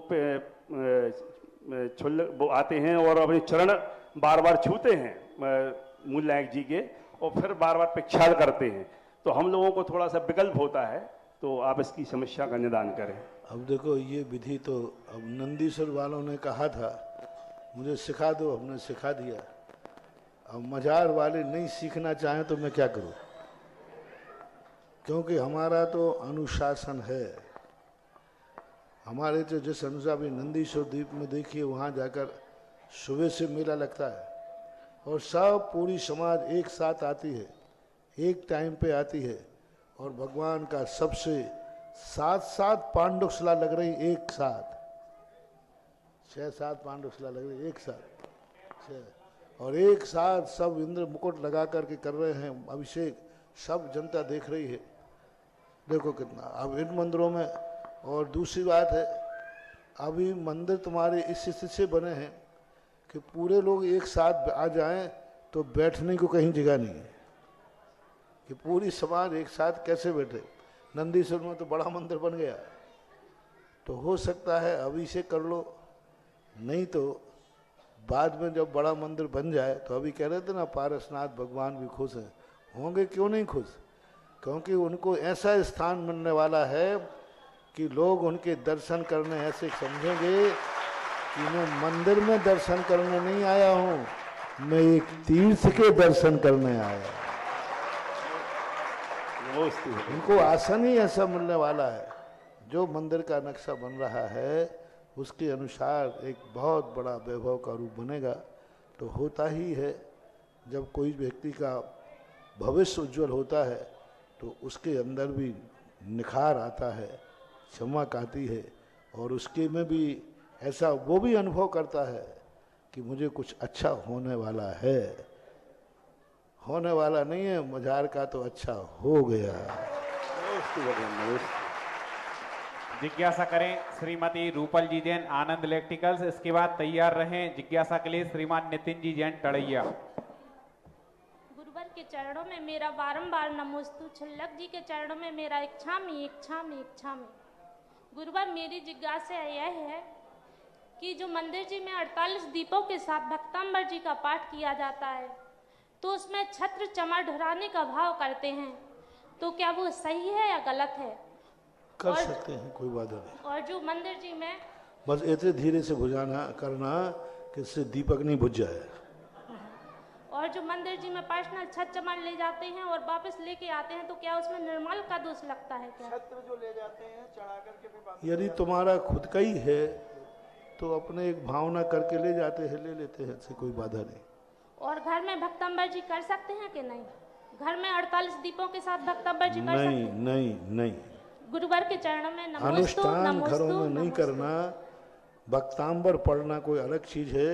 आते हैं और अपने चरण बार बार छूते हैं मूल नायक जी के, और फिर बार बार प्रक्षाल करते हैं। तो हम लोगों को थोड़ा सा विकल्प होता है, तो आप इसकी समस्या का निदान करें। अब देखो, ये विधि तो अब नंदीश्वर वालों ने कहा था मुझे सिखा दो, हमने सिखा दिया। अब मजार वाले नहीं सीखना चाहें तो मैं क्या करूं? क्योंकि हमारा तो अनुशासन है। हमारे तो जिस अनुसार भी नंदीश्वर द्वीप में देखिए, वहाँ जाकर सुबह से मेला लगता है और सब पूरी समाज एक साथ आती है, एक टाइम पे आती है, और भगवान का सबसे 7 पांडुशिला लग रही एक साथ, 6-7 पांडुशिला लग रही एक साथ, 6, और एक साथ सब इंद्र मुकुट लगा करके कर रहे हैं अभिषेक, सब जनता देख रही है। देखो कितना अब इन मंदिरों में। और दूसरी बात है, अभी मंदिर तुम्हारे इस स्थिति से बने हैं कि पूरे लोग एक साथ आ जाएं तो बैठने को कहीं जगह नहीं है, कि पूरी समाज एक साथ कैसे बैठे। नंदीश्वर में तो बड़ा मंदिर बन गया, तो हो सकता है अभी से कर लो, नहीं तो बाद में जब बड़ा मंदिर बन जाए। तो अभी कह रहे थे ना, पारसनाथ भगवान भी खुश हैं, होंगे क्यों नहीं खुश, क्योंकि उनको ऐसा स्थान मिलने वाला है कि लोग उनके दर्शन करने ऐसे समझेंगे कि मैं मंदिर में दर्शन करने नहीं आया हूँ, मैं एक तीर्थ के दर्शन करने आया। उनको आसन ही ऐसा मिलने वाला है। जो मंदिर का नक्शा बन रहा है उसके अनुसार एक बहुत बड़ा वैभव का रूप बनेगा। तो होता ही है, जब कोई व्यक्ति का भविष्य उज्जवल होता है तो उसके अंदर भी निखार आता है, चमक आती है, और उसके में भी ऐसा वो भी अनुभव करता है कि मुझे कुछ अच्छा होने वाला है। होने वाला नहीं है, मजार का तो अच्छा हो गया। जिज्ञासा करें श्रीमती रूपल जी जैन, आनंद इलेक्ट्रिकल्स। इसके बाद तैयार रहें जिज्ञासा के लिए श्रीमान नितिन जी जैन, टड़ैया। गुरुवर के चरणों में मेरा बारंबार नमोस्तु, छुल्लक जी के चरणों में मेरा इच्छामी इच्छामी इच्छामी। गुरुवर, मेरी जिज्ञासा यह है कि जो मंदिर जी में 48 दीपों के साथ भक्तांबर जी का पाठ किया जाता है, तो उसमें छत्र चमा ढुराने का भाव करते हैं, तो क्या वो सही है या गलत है? कर सकते हैं, कोई बात नहीं। और जो मंदिर जी में बस ऐसे धीरे से बुझाना करना कि इससे दीपक नहीं बुझ जाए। और जो मंदिर जी में पर्सनल छत चमन ले जाते हैं और वापस लेके आते हैं, तो क्या उसमें निर्मल का दोष लगता है क्या? छत्र जो ले जाते हैं चढ़ा करके फिर वापस, यदि तुम्हारा खुद का ही है तो अपने एक भावना करके ले जाते हैं, ले लेते हैं, इससे कोई बाधा नहीं। और घर में भक्तंबर जी कर सकते हैं कि नहीं? घर में 48 दीपों के साथ भक्तंबर जी कर सकते नहीं हैं? नहीं नहीं, गुरुवर के चरणों में नमोस्तु अनुष्ठान नमोस्तु घरों में नहीं नमोस्तु। करना, भक्तांबर पढ़ना कोई अलग चीज है।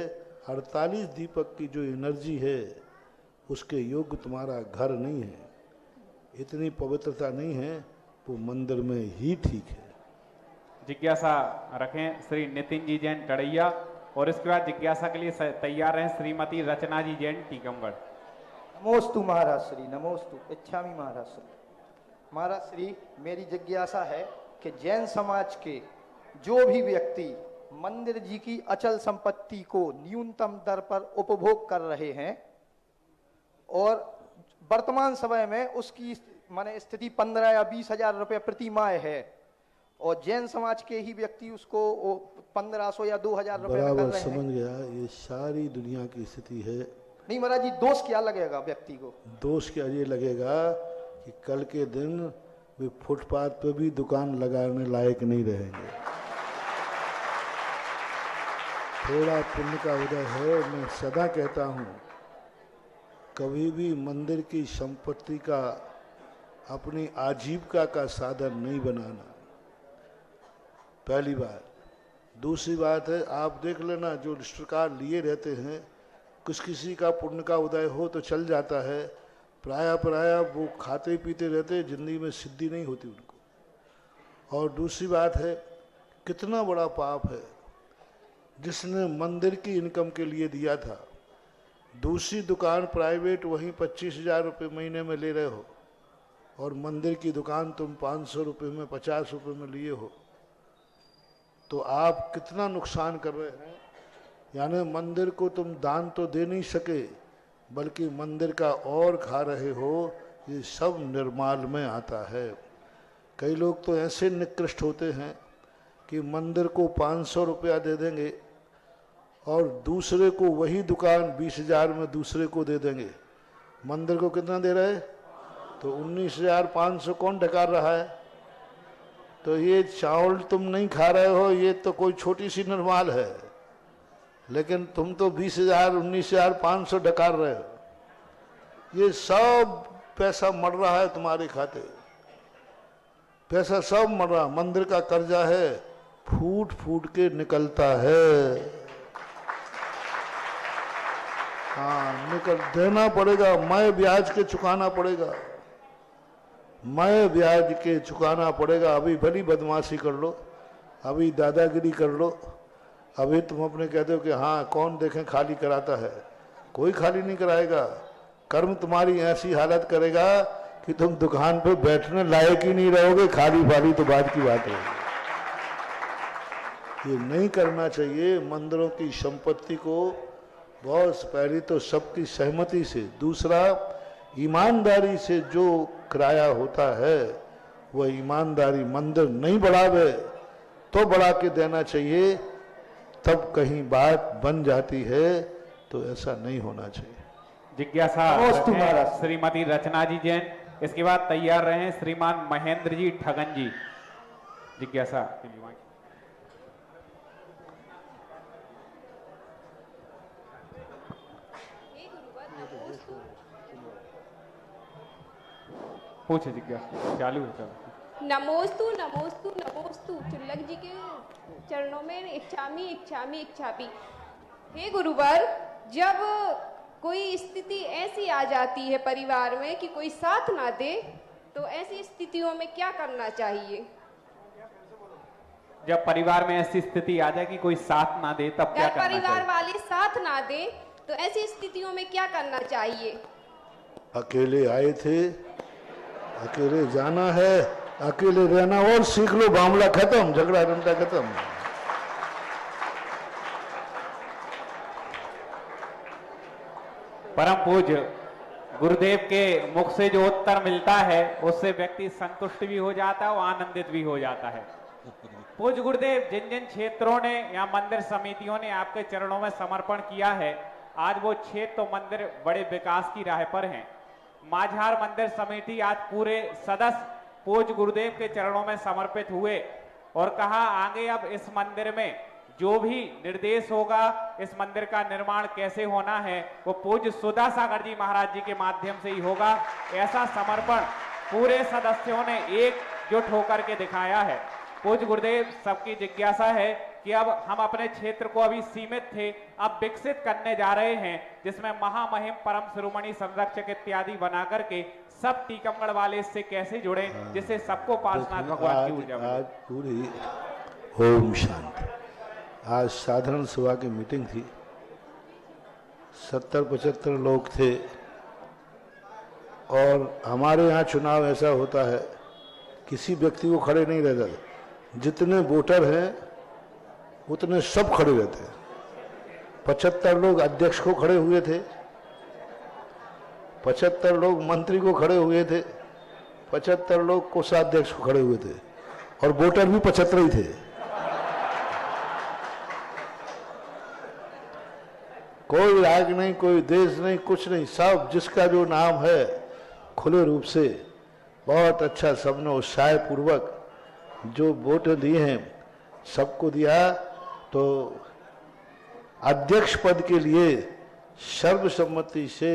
48 दीपक की जो एनर्जी है उसके योग्य तुम्हारा घर नहीं है, इतनी पवित्रता नहीं है, वो मंदिर में ही ठीक है। जिज्ञासा रखें श्री नितिन जी जैन टड़ैया, और इसके बाद जिज्ञासा के लिए तैयार हैं श्रीमती रचना जी जैन टीकमगढ़। नमोस्तु महाराज श्री, नमोस्तु इच्छामी महाराज श्री। महाराज श्री, मेरी जिज्ञासा है कि जैन समाज के जो भी व्यक्ति मंदिर जी की अचल संपत्ति को न्यूनतम दर पर उपभोग कर रहे हैं और वर्तमान समय में उसकी माने स्थिति 15 या 20 हजार रुपये प्रति माह है, और जैन समाज के ही व्यक्ति उसको 1500 या 2000 रुपये में कर बराबर रहे समझ हैं। गया, ये सारी दुनिया की स्थिति है। नहीं महाराज जी, दोष क्या लगेगा व्यक्ति को? दोष क्या ये लगेगा कि कल के दिन वे फुटपाथ पे भी दुकान लगाने लायक नहीं रहेंगे। थोड़ा पुण्य का उदय है। मैं सदा कहता हूँ, कभी भी मंदिर की संपत्ति का अपनी आजीविका का साधन नहीं बनाना, पहली बात। दूसरी बात है, आप देख लेना, जो रिश्तेदार लिए रहते हैं, किसी का पुण्य का उदय हो तो चल जाता है, प्राय वो खाते पीते रहते, जिंदगी में सिद्धि नहीं होती उनको। और दूसरी बात है, कितना बड़ा पाप है जिसने मंदिर की इनकम के लिए दिया था, दूसरी दुकान प्राइवेट वहीं 25,000 रुपये महीने में ले रहे हो, और मंदिर की दुकान तुम 500 रुपये में 50 रुपये में लिए हो, तो आप कितना नुकसान कर रहे हैं। यानी मंदिर को तुम दान तो दे नहीं सके, बल्कि मंदिर का और खा रहे हो। ये सब निर्माल में आता है। कई लोग तो ऐसे निकृष्ट होते हैं कि मंदिर को 500 रुपया दे देंगे और दूसरे को वही दुकान 20,000 में दूसरे को दे देंगे। मंदिर को कितना दे रहे? तो 19,500 कौन ढकार रहा है? तो ये चावल तुम नहीं खा रहे हो, ये तो कोई छोटी सी निर्माल है, लेकिन तुम तो 20,000 19,500 ढकार रहे हो। ये सब पैसा मर रहा है तुम्हारे खाते, पैसा सब मर रहा। मंदिर का कर्जा है, फूट फूट के निकलता है। हाँ, निकल देना पड़ेगा, मैं ब्याज के चुकाना पड़ेगा, मैं ब्याज के चुकाना पड़ेगा। अभी भली बदमाशी कर लो, अभी दादागिरी कर लो, अभी तुम अपने कहते हो कि हाँ कौन देखें खाली कराता है, कोई खाली नहीं कराएगा। कर्म तुम्हारी ऐसी हालत करेगा कि तुम दुकान पे बैठने लायक ही नहीं रहोगे, खाली फाली तो बात की बात है। ये नहीं करना चाहिए। मंदिरों की संपत्ति को बहुत पहले तो सबकी सहमति से, दूसरा ईमानदारी से जो किराया होता है वह ईमानदारी मंदिर नहीं बढ़ावे तो बढ़ा के देना चाहिए, तब कहीं बात बन जाती है। तो ऐसा नहीं होना चाहिए। जिज्ञासा श्रीमती रचना जी जैन, इसके बाद तैयार रहे श्रीमान महेंद्र जी ठगन जी। जिज्ञासा के लिए पूछे। जिज्ञासा चालू है, चलो। नमोस्तु नमोस्तु नमोस्तु, चुल्लक जी के चरणों में इच्छामी इच्छामी इच्छामी। हे गुरुवर, जब कोई स्थिति ऐसी आ जाती है परिवार में कि कोई साथ ना दे, तो ऐसी स्थितियों में क्या करना चाहिए? जब परिवार में ऐसी स्थिति आ जाए कि कोई साथ ना दे, तब क्या करना चाहिए? परिवार वाले साथ ना दे, तो ऐसी स्थितियों में क्या करना चाहिए? अकेले आए थे, अकेले जाना है, अकेले रहना और सीख लो। मामला खत्म, झगड़ा डंडा खत्म। परम पूज्य गुरुदेव के मुख से जो उत्तर मिलता है उससे व्यक्ति संतुष्ट भी हो जाता है और आनंदित भी हो जाता है। पूज्य गुरुदेव, जिन जिन क्षेत्रों ने या मंदिर समितियों ने आपके चरणों में समर्पण किया है, आज वो क्षेत्र तो मंदिर बड़े विकास की राह पर हैं। माझार मंदिर समिति आज पूरे सदस्य पूज्य गुरुदेव के चरणों में समर्पित हुए और कहा आगे अब इस मंदिर में जो भी निर्देश होगा, इस मंदिर का निर्माण कैसे होना है, वो पूज्य सुधा सागर जी महाराज जी के माध्यम से ही होगा। ऐसा समर्पण पूरे सदस्यों ने एकजुट होकर के दिखाया है। पूज्य गुरुदेव, सबकी जिज्ञासा है कि अब हम अपने क्षेत्र को अभी सीमित थे, अब विकसित करने जा रहे हैं, जिसमें महामहिम परम शिरोमणि संरक्षक इत्यादि बना करके सब टीकमगढ़ वाले इससे कैसे जुड़े, जिससे सबको पार्श्वनाथ भगवान की ऊर्जा मिले। आज पूरी ओम शांति। आज साधारण सभा की मीटिंग थी, 70-75 लोग थे। और हमारे यहाँ चुनाव ऐसा होता है, किसी व्यक्ति को खड़े नहीं रहता था। जितने वोटर हैं उतने सब खड़े रहते हैं। 75 लोग अध्यक्ष को खड़े हुए थे, 75 लोग मंत्री को खड़े हुए थे, 75 लोग कोषाध्यक्ष को खड़े हुए थे, और वोटर भी 75 ही थे। कोई राग नहीं, कोई देश नहीं, कुछ नहीं, सब जिसका जो नाम है खुले रूप से बहुत अच्छा सबने उत्साह पूर्वक जो वोट दिए हैं सबको दिया। तो अध्यक्ष पद के लिए सर्वसम्मति से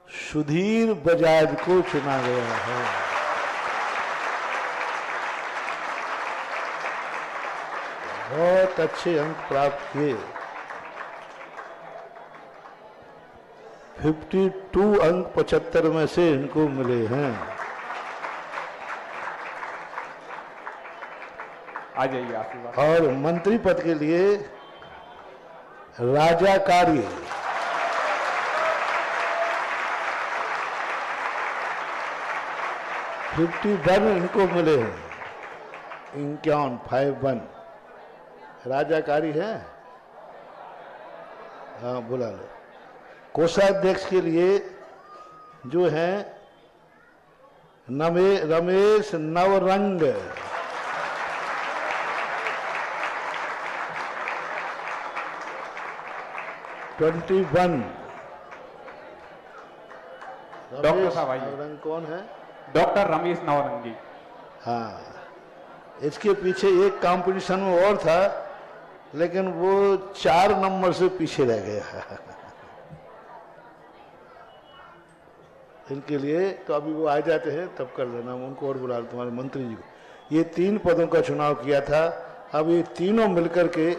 सुधीर बजाज को चुना गया है। बहुत अच्छे अंक प्राप्त किए, 52 अंक 75 में से इनको मिले हैं। आ जाइए आशीर्वाद। और मंत्री पद के लिए राजा कार्य 51 इनको मिले हैं। 51 राजा कार्य है। हाँ, बुला लो। कोषाध्यक्ष के लिए जो है रमेश नवरंग 21। डॉक्टर साहब आइए। नवरंग कौन है? डॉक्टर रमेश नवरंग जी। हाँ, इसके पीछे एक कंपटीशन में और था, लेकिन वो 4 नंबर से पीछे रह गया। इनके लिए तो अभी वो आ जाते हैं तब कर लेना, उनको और बुला लो, तुम्हारे मंत्री जी को। ये 3 पदों का चुनाव किया था। अब ये तीनों मिलकर के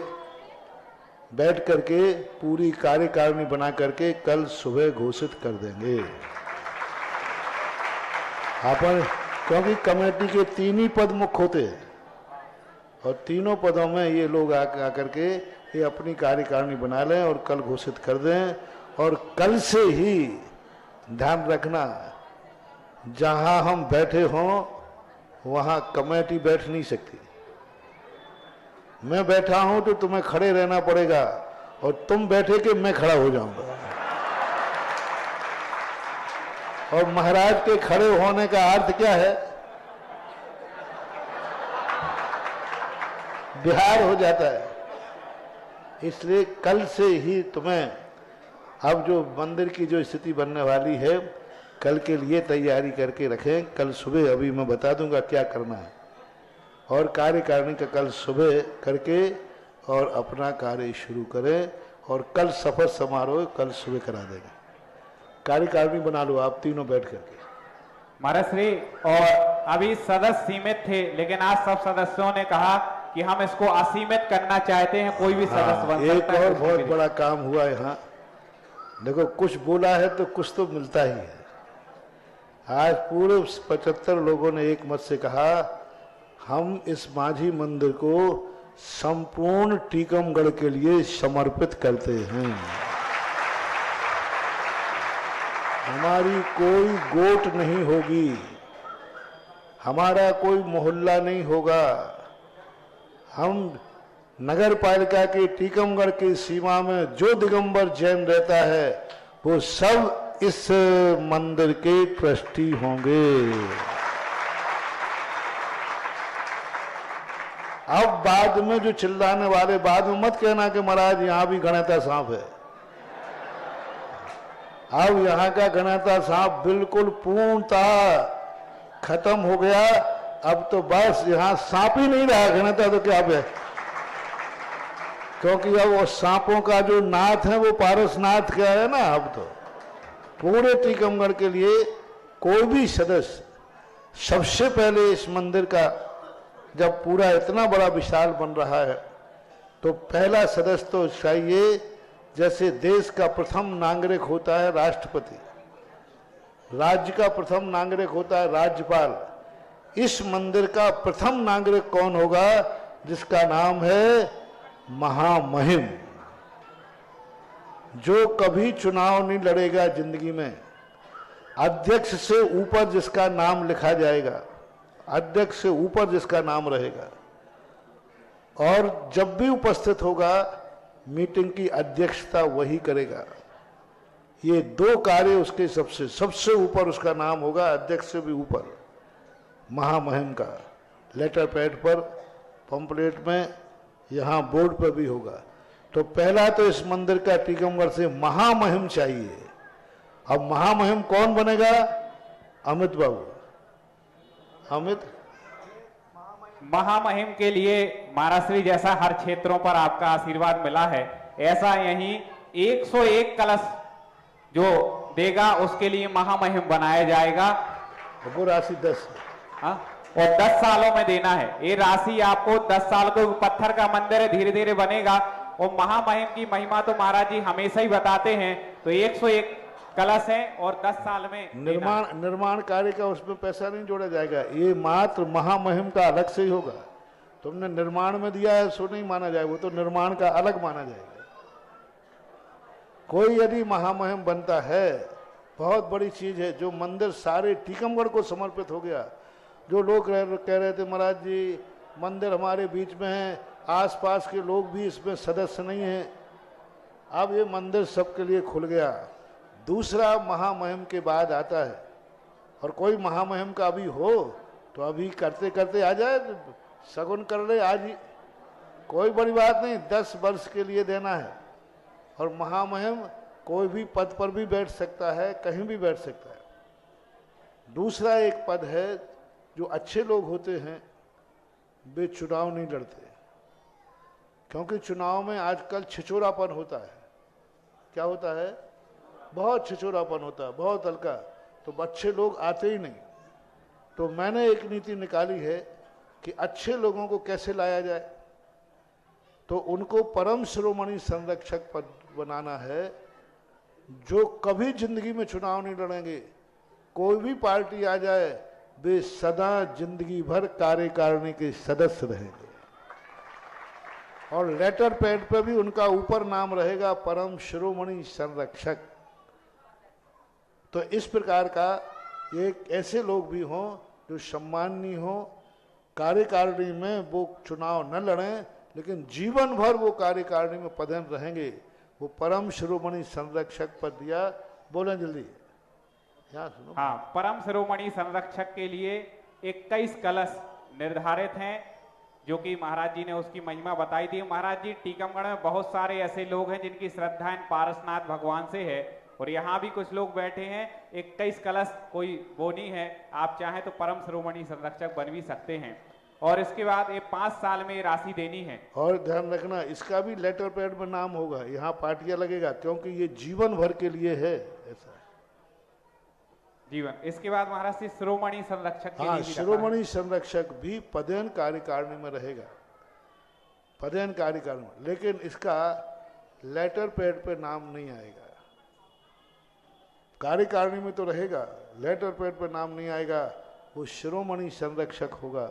बैठ करके पूरी कार्यकारिणी बना करके कल सुबह घोषित कर देंगे अपन, क्योंकि कमेटी के 3 ही पद मुख्य होते हैं और तीनों पदों में ये लोग आकर के ये अपनी कार्यकारिणी बना लें और कल घोषित कर दें। और कल से ही ध्यान रखना, जहां हम बैठे हों वहां कमेटी बैठ नहीं सकती। मैं बैठा हूं तो तुम्हें खड़े रहना पड़ेगा और तुम बैठे कि मैं खड़ा हो जाऊंगा। और महाराज के खड़े होने का अर्थ क्या है? बिहार हो जाता है। इसलिए कल से ही तुम्हें, अब जो मंदिर की जो स्थिति बनने वाली है, कल के लिए तैयारी करके रखें। कल सुबह अभी मैं बता दूंगा क्या करना है, और कार्यकारिणी का कल सुबह करके और अपना कार्य शुरू करें। और कल शपथ समारोह कल सुबह करा देंगे। कार्यकारिणी बना लो आप तीनों बैठ करके। महाराज श्री, और अभी सदस्य सीमित थे, लेकिन आज सब सदस्यों ने कहा कि हम इसको असीमित करना चाहते हैं, कोई भी सदस्य बन सकता है। एक और बहुत बड़ा काम हुआ यहाँ। देखो, कुछ बोला है तो कुछ तो मिलता ही है। आज पूरे 75 लोगों ने एक मत से कहा, हम इस माझी मंदिर को संपूर्ण टीकमगढ़ के लिए समर्पित करते हैं। हमारी कोई गोट नहीं होगी, हमारा कोई मोहल्ला नहीं होगा। हम नगर पालिका के टीकमगढ़ की सीमा में जो दिगंबर जैन रहता है वो सब इस मंदिर के ट्रस्टी होंगे। अब बाद में जो चिल्लाने वाले, बाद में मत कहना कि महाराज यहां भी गणेता सांप है। अब यहां का गणेता सांप बिल्कुल पूर्णतः खत्म हो गया। अब तो बस यहां सांप ही नहीं रहा, गणेता तो क्या है, क्योंकि अब वो सांपों का जो नाथ है वो पारसनाथ क्या है ना। अब तो पूरे टीकमगढ़ के लिए कोई भी सदस्य, सबसे पहले इस मंदिर का जब पूरा इतना बड़ा विशाल बन रहा है तो पहला सदस्य तो चाहिए, जैसे देश का प्रथम नागरिक होता है राष्ट्रपति, राज्य का प्रथम नागरिक होता है राज्यपाल, इस मंदिर का प्रथम नागरिक कौन होगा? जिसका नाम है महामहिम, जो कभी चुनाव नहीं लड़ेगा जिंदगी में, अध्यक्ष से ऊपर जिसका नाम लिखा जाएगा, अध्यक्ष से ऊपर जिसका नाम रहेगा, और जब भी उपस्थित होगा मीटिंग की अध्यक्षता वही करेगा। ये दो कार्य उसके सबसे ऊपर उसका नाम होगा, अध्यक्ष से भी ऊपर महामहिम का। लेटर पैड पर, पंपलेट में, यहाँ बोर्ड पर भी होगा। तो पहला तो इस मंदिर का टीकमगढ़ से महामहिम चाहिए। अब महामहिम कौन बनेगा? अमित बाबू, अमित। महामहिम के लिए महाराज श्री जैसा हर क्षेत्रों पर आपका आशीर्वाद मिला है, ऐसा यही 101 कलश जो देगा उसके लिए महामहिम बनाया जाएगा। वो राशि 10 हाँ, और 10 सालों में देना है ये राशि आपको। 10 साल को पत्थर का मंदिर है, धीरे धीरे बनेगा। और महामहिम की महिमा तो महाराज जी हमेशा ही बताते हैं। तो 101 कलश है और 10 साल में निर्माण कार्य का उसमें पैसा नहीं जोड़ा जाएगा, ये मात्र महामहिम का अलग से ही होगा। तुमने निर्माण में दिया है सो नहीं माना जाएगा, वो तो निर्माण का अलग माना जाएगा। कोई यदि महामहिम बनता है, बहुत बड़ी चीज है। जो मंदिर सारे टीकमगढ़ को समर्पित हो गया। जो लोग कह रहे थे महाराज जी मंदिर हमारे बीच में है, आसपास के लोग भी इसमें सदस्य नहीं हैं, अब ये मंदिर सबके लिए खुल गया। दूसरा महामहिम के बाद आता है, और कोई महामहिम का अभी हो तो अभी करते करते आ जाए, सगुन कर ले आज ही, कोई बड़ी बात नहीं। 10 वर्ष के लिए देना है। और महामहिम कोई भी पद पर भी बैठ सकता है, कहीं भी बैठ सकता है। दूसरा एक पद है, जो अच्छे लोग होते हैं वे चुनाव नहीं लड़ते, क्योंकि चुनाव में आजकल छिछोरापन होता है। क्या होता है? बहुत छिछोरापन होता है, बहुत हल्का, तो अच्छे लोग आते ही नहीं। तो मैंने एक नीति निकाली है कि अच्छे लोगों को कैसे लाया जाए, तो उनको परम शिरोमणि संरक्षक पद बनाना है, जो कभी जिंदगी में चुनाव नहीं लड़ेंगे। कोई भी पार्टी आ जाए वे सदा जिंदगी भर कार्यकारिणी के सदस्य रहेंगे, और लेटर पैड पर भी उनका ऊपर नाम रहेगा परम शिरोमणि संरक्षक। तो इस प्रकार का एक ऐसे लोग भी हों जो सम्माननीय हो, कार्यकारिणी में वो चुनाव न लड़ें लेकिन जीवन भर वो कार्यकारिणी में पदन रहेंगे, वो परम शिरोमणि संरक्षक पद दिया। बोलें जल्दी, यहाँ सुनो। हाँ, परम शिरोमणि संरक्षक के लिए 21 कलश निर्धारित हैं, जो कि महाराज जी ने उसकी महिमा बताई थी। महाराज जी टीकमगढ़ में बहुत सारे ऐसे लोग हैं जिनकी श्रद्धा इन पारसनाथ भगवान से है, और यहाँ भी कुछ लोग बैठे हैं। 21 कलश कोई वो नहीं है, आप चाहें तो परम शिरोमणि संरक्षक बन भी सकते हैं। और इसके बाद ये 5 साल में ये राशि देनी है। और ध्यान रखना, इसका भी लेटर पैड में नाम होगा, यहाँ पार्टियां लगेगा, क्योंकि ये जीवन भर के लिए है। ऐसा जीवन। इसके बाद महाराज जी शिरोमणि संरक्षक के लिए भी शिरोमणि संरक्षक भी पदेन कार्यकारिणी में रहेगा, पदेन कार्यकारिणी में, लेकिन इसका लेटर पैड पे नाम नहीं आएगा। कार्यकारिणी में तो रहेगा, लेटर पैड पे नाम नहीं आएगा, वो शिरोमणि संरक्षक होगा।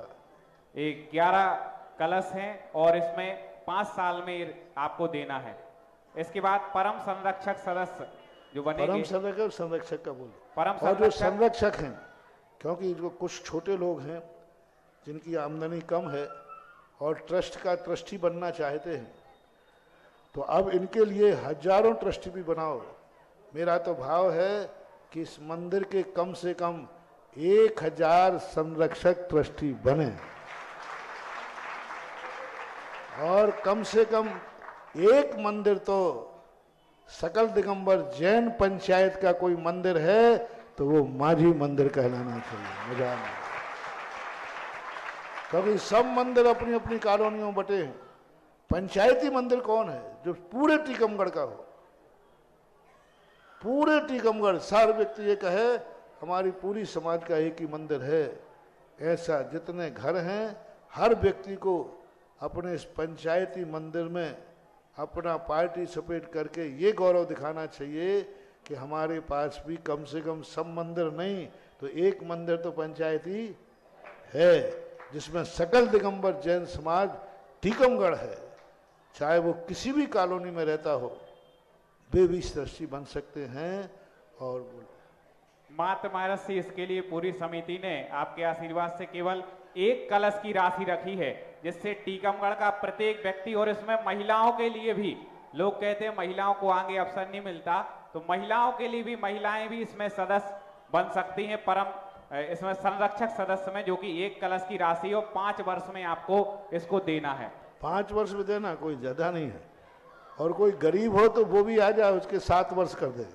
11 कलश हैं और इसमें 5 साल में आपको देना है। इसके बाद परम संरक्षक सदस्य जो परम बनेंगे। संरक्षक, संरक्षक का बोलो। परम और जो संरक्षक संरक्षक हैं, क्योंकि जो कुछ छोटे लोग हैं जिनकी आमदनी कम है और ट्रस्ट का ट्रस्टी बनना चाहते हैं, तो अब इनके लिए हजारों ट्रस्टी भी बनाओ। मेरा तो भाव है कि इस मंदिर के कम से कम 1000 संरक्षक ट्रस्टी बने और कम से कम एक मंदिर तो सकल दिगंबर जैन पंचायत का कोई मंदिर है तो वो माझी मंदिर कहलाना चाहिए। मजा नहीं, क्योंकि सब मंदिर अपनी अपनी कॉलोनियों में बटे हैं। पंचायती मंदिर कौन है जो पूरे टीकमगढ़ का हो? पूरे टीकमगढ़ सारे व्यक्ति ये कहे हमारी पूरी समाज का एक ही मंदिर है। ऐसा जितने घर हैं हर व्यक्ति को अपने इस पंचायती मंदिर में अपना पार्टिसिपेट करके ये गौरव दिखाना चाहिए कि हमारे पास भी कम से कम सब मंदिर नहीं तो एक मंदिर तो पंचायती है, जिसमें सकल दिगंबर जैन समाज टीकमगढ़ है। चाहे वो किसी भी कॉलोनी में रहता हो, वे भी ट्रस्टी बन सकते हैं। और मात्र मारसी इसके लिए पूरी समिति ने आपके आशीर्वाद से केवल 1 कलश की राशि रखी है, जिससे टीकमगढ़ का प्रत्येक व्यक्ति, और इसमें महिलाओं के लिए भी, लोग कहते हैं महिलाओं को आगे अवसर नहीं मिलता, तो महिलाओं के लिए भी, महिलाएं भी इसमें सदस्य बन सकती हैं इसमें संरक्षक सदस्य में, जो कि 1 कलश की राशि और 5 वर्ष में आपको इसको देना है। 5 वर्ष में देना कोई ज्यादा नहीं है। और कोई गरीब हो तो वो भी आ जाए, उसके 7 वर्ष कर दे,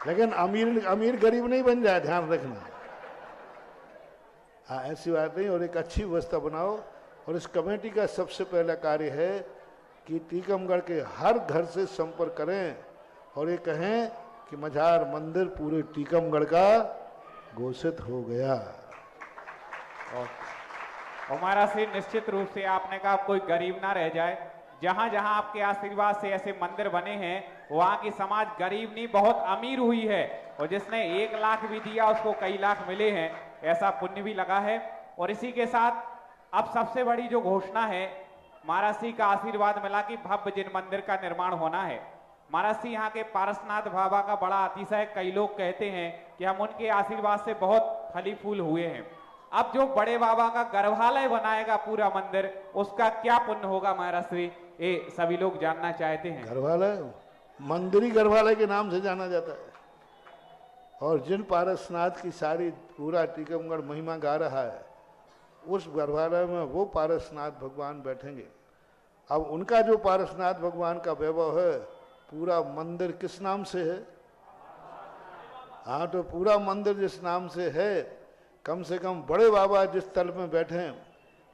लेकिन अमीर गरीब नहीं बन जाए, ध्यान रखना। हाँ, ऐसी बात नहीं। और एक अच्छी व्यवस्था बनाओ। और इस कमेटी का सबसे पहला कार्य है कि टीकमगढ़ के हर घर से संपर्क करें और ये कहें कि मझार मंदिर पूरे टीकमगढ़ का घोषित हो गया। और हमारा से निश्चित रूप से आपने कहा कोई गरीब ना रह जाए। जहां जहां आपके आशीर्वाद से ऐसे मंदिर बने हैं, वहां की समाज गरीब नहीं बहुत अमीर हुई है, और जिसने 1 लाख भी दिया उसको कई लाख मिले हैं, ऐसा पुण्य भी लगा है। और इसी के साथ अब सबसे बड़ी जो घोषणा है, महाराज जी का आशीर्वाद मिला कि भव्य जिन मंदिर का निर्माण होना है। महाराज जी यहाँ के पारसनाथ बाबा का बड़ा अतिशय, कई लोग कहते हैं कि हम उनके आशीर्वाद से बहुत फली फूल हुए हैं। अब जो बड़े बाबा का गर्भालय बनाएगा पूरा मंदिर, उसका क्या पुण्य होगा महाराज श्री, ये सभी लोग जानना चाहते हैं। गर्भालय मंदिरी गर्भालय के नाम से जाना जाता है। और जिन पारसनाथ की सारी पूरा टीकमगढ़ महिमा गा रहा है, उस गर्भालय में वो पारसनाथ भगवान बैठेंगे। अब उनका जो पारसनाथ भगवान का वैभव है, पूरा मंदिर किस नाम से है? हाँ, तो पूरा मंदिर जिस नाम से है, कम से कम बड़े बाबा जिस तल में बैठे हैं,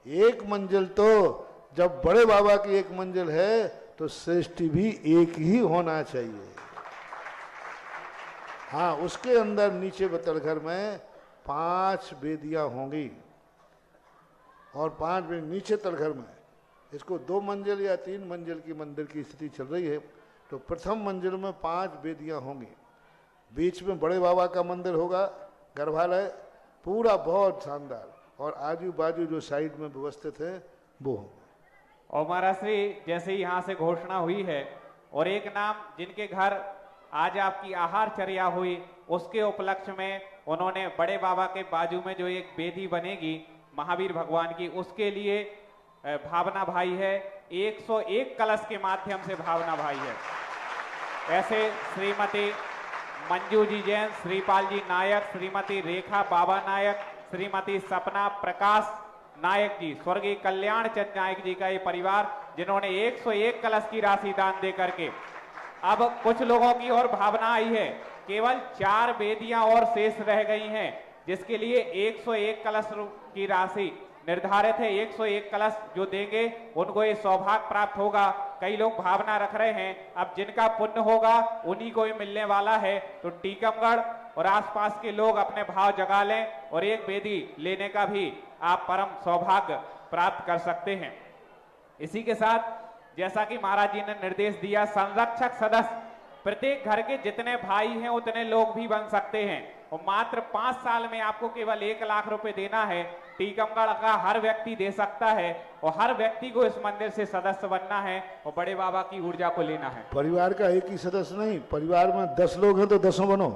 1 मंजिल तो जब बड़े बाबा की 1 मंजिल है तो श्रेष्ठी भी एक ही होना चाहिए। हाँ, उसके अंदर नीचे बतलघर में 5 वेदियां होंगी और 5 नीचे तलघर में, इसको 2 मंजिल या 3 मंजिल की मंदिर की स्थिति चल रही है, तो प्रथम मंजिल में 5 वेदियां होंगी। बीच में बड़े बाबा का मंदिर होगा, गर्भालय पूरा बहुत शानदार, और आजू बाजू जो साइड में व्यवस्थित है वो होंगे। और महाराज श्री जैसे ही यहाँ से घोषणा हुई है, और एक नाम जिनके घर आज आपकी आहार चर्या हुई, उसके उपलक्ष्य में उन्होंने बड़े बाबा के बाजू में जो एक वेदी बनेगी महावीर भगवान की, उसके लिए भावना भाई है। 101 कलश के माध्यम से भावना भाई है। ऐसे श्रीमती मंजू जी जैन, श्रीपाल जी नायक, श्रीमती रेखा बाबा नायक, श्रीमती सपना प्रकाश नायक जी, स्वर्गीय कल्याण चंद नायक जी का ये परिवार, जिन्होंने 101 कलश की राशि दान दे करके, अब कुछ लोगों की और भावना आई है, केवल 4 वेदियां और शेष रह गई हैं, जिसके लिए 101 कलश की राशि निर्धारित है। 101 कलश जो देंगे उनको ये सौभाग्य प्राप्त होगा। कई लोग भावना रख रहे हैं, अब जिनका पुण्य होगा उन्हीं को ही मिलने वाला है। तो टीकमगढ़ और आसपास के लोग अपने भाव जगा लें और एक वेदी लेने का भी आप परम सौभाग्य प्राप्त कर सकते हैं। इसी के साथ जैसा कि महाराज जी ने निर्देश दिया, संरक्षक सदस्य प्रत्येक घर के जितने भाई हैं उतने लोग भी बन सकते हैं। और मात्र 5 साल में आपको केवल 1 लाख रुपए देना है। टीकमगढ़ का हर व्यक्ति दे सकता है और हर व्यक्ति को इस मंदिर से सदस्य बनना है और बड़े बाबा की ऊर्जा को लेना है। परिवार का एक ही सदस्य नहीं, परिवार में 10 लोग हैं तो 10 बनो।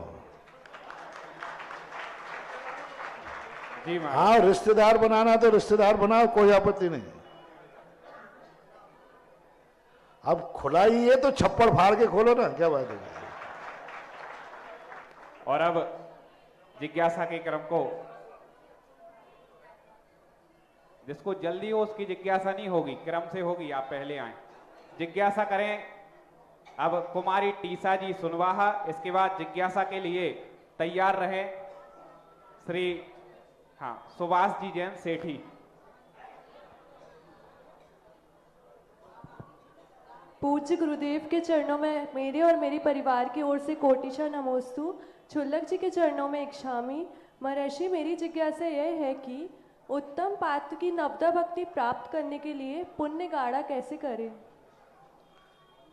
जी महाराज। हाँ, रिश्तेदार बनाना तो रिश्तेदार बनाओ, कोई आपत्ति नहीं। अब खुला ही है तो छप्पड़ फाड़ के खोलो ना, क्या बात है। और अब जिज्ञासा के क्रम को, जिसको जल्दी हो उसकी जिज्ञासा नहीं होगी, क्रम से होगी। आप पहले आए, जिज्ञासा करें। अब कुमारी टीसा जी सुनवाहा, इसके बाद जिज्ञासा के लिए तैयार रहे श्री सुभाष जी जैन सेठी। पूज्य गुरुदेव के चरणों में मेरे और मेरे परिवार की ओर से कोटिशा नमोस्तु। छुल्लक जी के चरणों में इक्षामी। महर्षि, मेरी जिज्ञासा यह है कि उत्तम पात्र की नवदा भक्ति प्राप्त करने के लिए पुण्य गाढ़ा कैसे करें?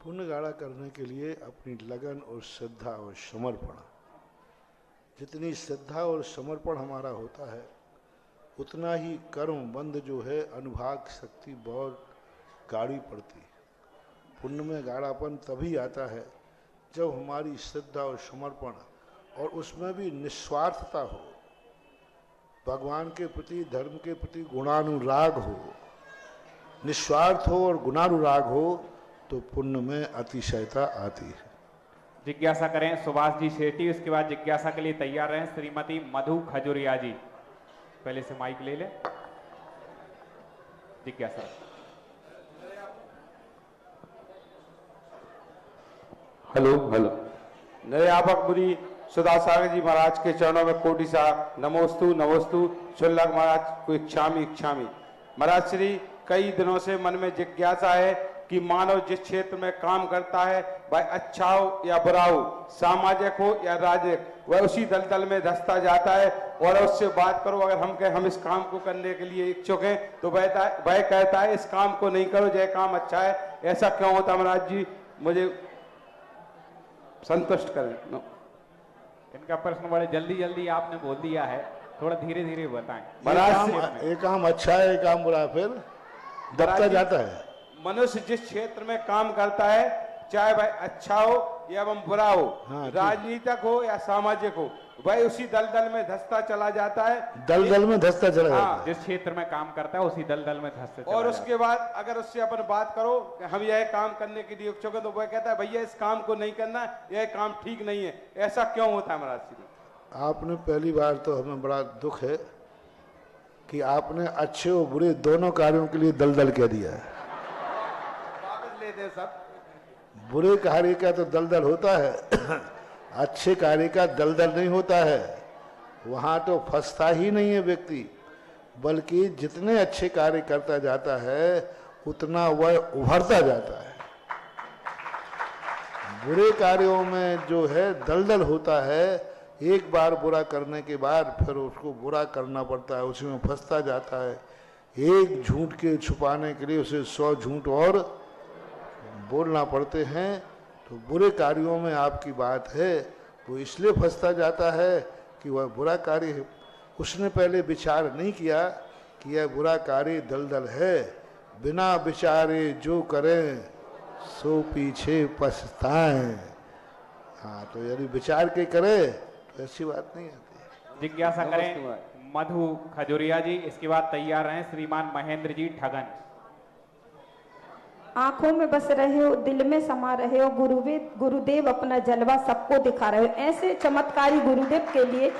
पुण्य गाढ़ा करने के लिए अपनी लगन और श्रद्धा और समर्पण, जितनी श्रद्धा और समर्पण हमारा होता है उतना ही कर्म बंध जो है अनुभाग शक्ति बहुत गाढ़ी पड़ती है। पुण्य में गाढ़ापन तभी आता है जब हमारी श्रद्धा और समर्पण और उसमें भी निस्वार्थता हो, भगवान के प्रति धर्म के प्रति गुणानुराग हो, निस्वार्थ हो और गुणानुराग हो तो पुण्य में अतिशयता आती है। जिज्ञासा करें सुभाष जी सेठी। उसके बाद जिज्ञासा के लिए तैयार रहें श्रीमती मधु खजुरिया जी। पहले से माइक ले ले। जिज्ञासा। Hello hello. नए आपक मुनि सुधा सागर जी महाराज के चरणों में कोटि सा नमोस्तु नमोस्तु। छुल्लक महाराज को इच्छामी इच्छामी। महाराज श्री, कई दिनों से मन में जिज्ञासा है कि मानव जिस क्षेत्र में काम करता है, भाई अच्छा हो या बुरा हो, सामाजिक हो या राजनीतिक, वह उसी दलदल में धंसता जाता है। और उससे बात करो, अगर हम कहें हम इस काम को करने के लिए इच्छुक हैं तो वह कहता है इस काम को नहीं करो, यह काम अच्छा है। ऐसा क्यों होता महाराज जी, मुझे संतुष्ट करें। इनका प्रश्न बड़े जल्दी जल्दी आपने बोल दिया है, थोड़ा धीरे धीरे बताएं। एक काम अच्छा है, एक काम बुरा है, फिर दबता जाता है। मनुष्य जिस क्षेत्र में काम करता है, चाहे भाई अच्छा हो या बुरा हो, राजनीतिक हो या सामाजिक हो, वह उसी दलदल में धंसता चला जाता है। दलदल में धंसता चला जाता है। जिस क्षेत्र में काम करता है उसी दलदल में धंसता चला और उसके बाद अगर उससे अपन बात करो कि हम यह काम करने के लिए इच्छुक है, तो वह कहता है भैया इस काम को नहीं करना, यह काम ठीक नहीं है। ऐसा क्यों होता है महाराज श्री? आपने पहली बार तो हमें बड़ा दुख है कि आपने अच्छे और बुरे दोनों कार्यों के लिए दलदल कह दिया है। सब बुरे कार्य का तो दलदल होता है, अच्छे कार्य का दलदल नहीं होता है। वहाँ तो फंसता ही नहीं है व्यक्ति, बल्कि जितने अच्छे कार्य करता जाता है उतना वह उभरता जाता है। बुरे कार्यों में जो है दलदल होता है, एक बार बुरा करने के बाद फिर उसको बुरा करना पड़ता है, उसी में फंसता जाता है। एक झूठ के छुपाने के लिए उसे 100 झूठ और बोलना पड़ते हैं। तो बुरे कार्यों में आपकी बात है, वो इसलिए फंसता जाता है कि वह बुरा कार्य है। उसने पहले विचार नहीं किया कि यह बुरा कार्य दलदल है। बिना विचारे जो करें सो पीछे पछताएं। हाँ, तो यदि विचार के करे तो ऐसी बात नहीं आती। जिज्ञासा करें मधु खजुरिया जी। इसके बाद तैयार हैं श्रीमान महेंद्र जी ठगन। आंखों में बस रहे हो, दिल में समा रहे हो, गुरुदेव अपना जलवा सबको दिखा रहे हो। ऐसे चमत्कारी गुरुदेव के लिए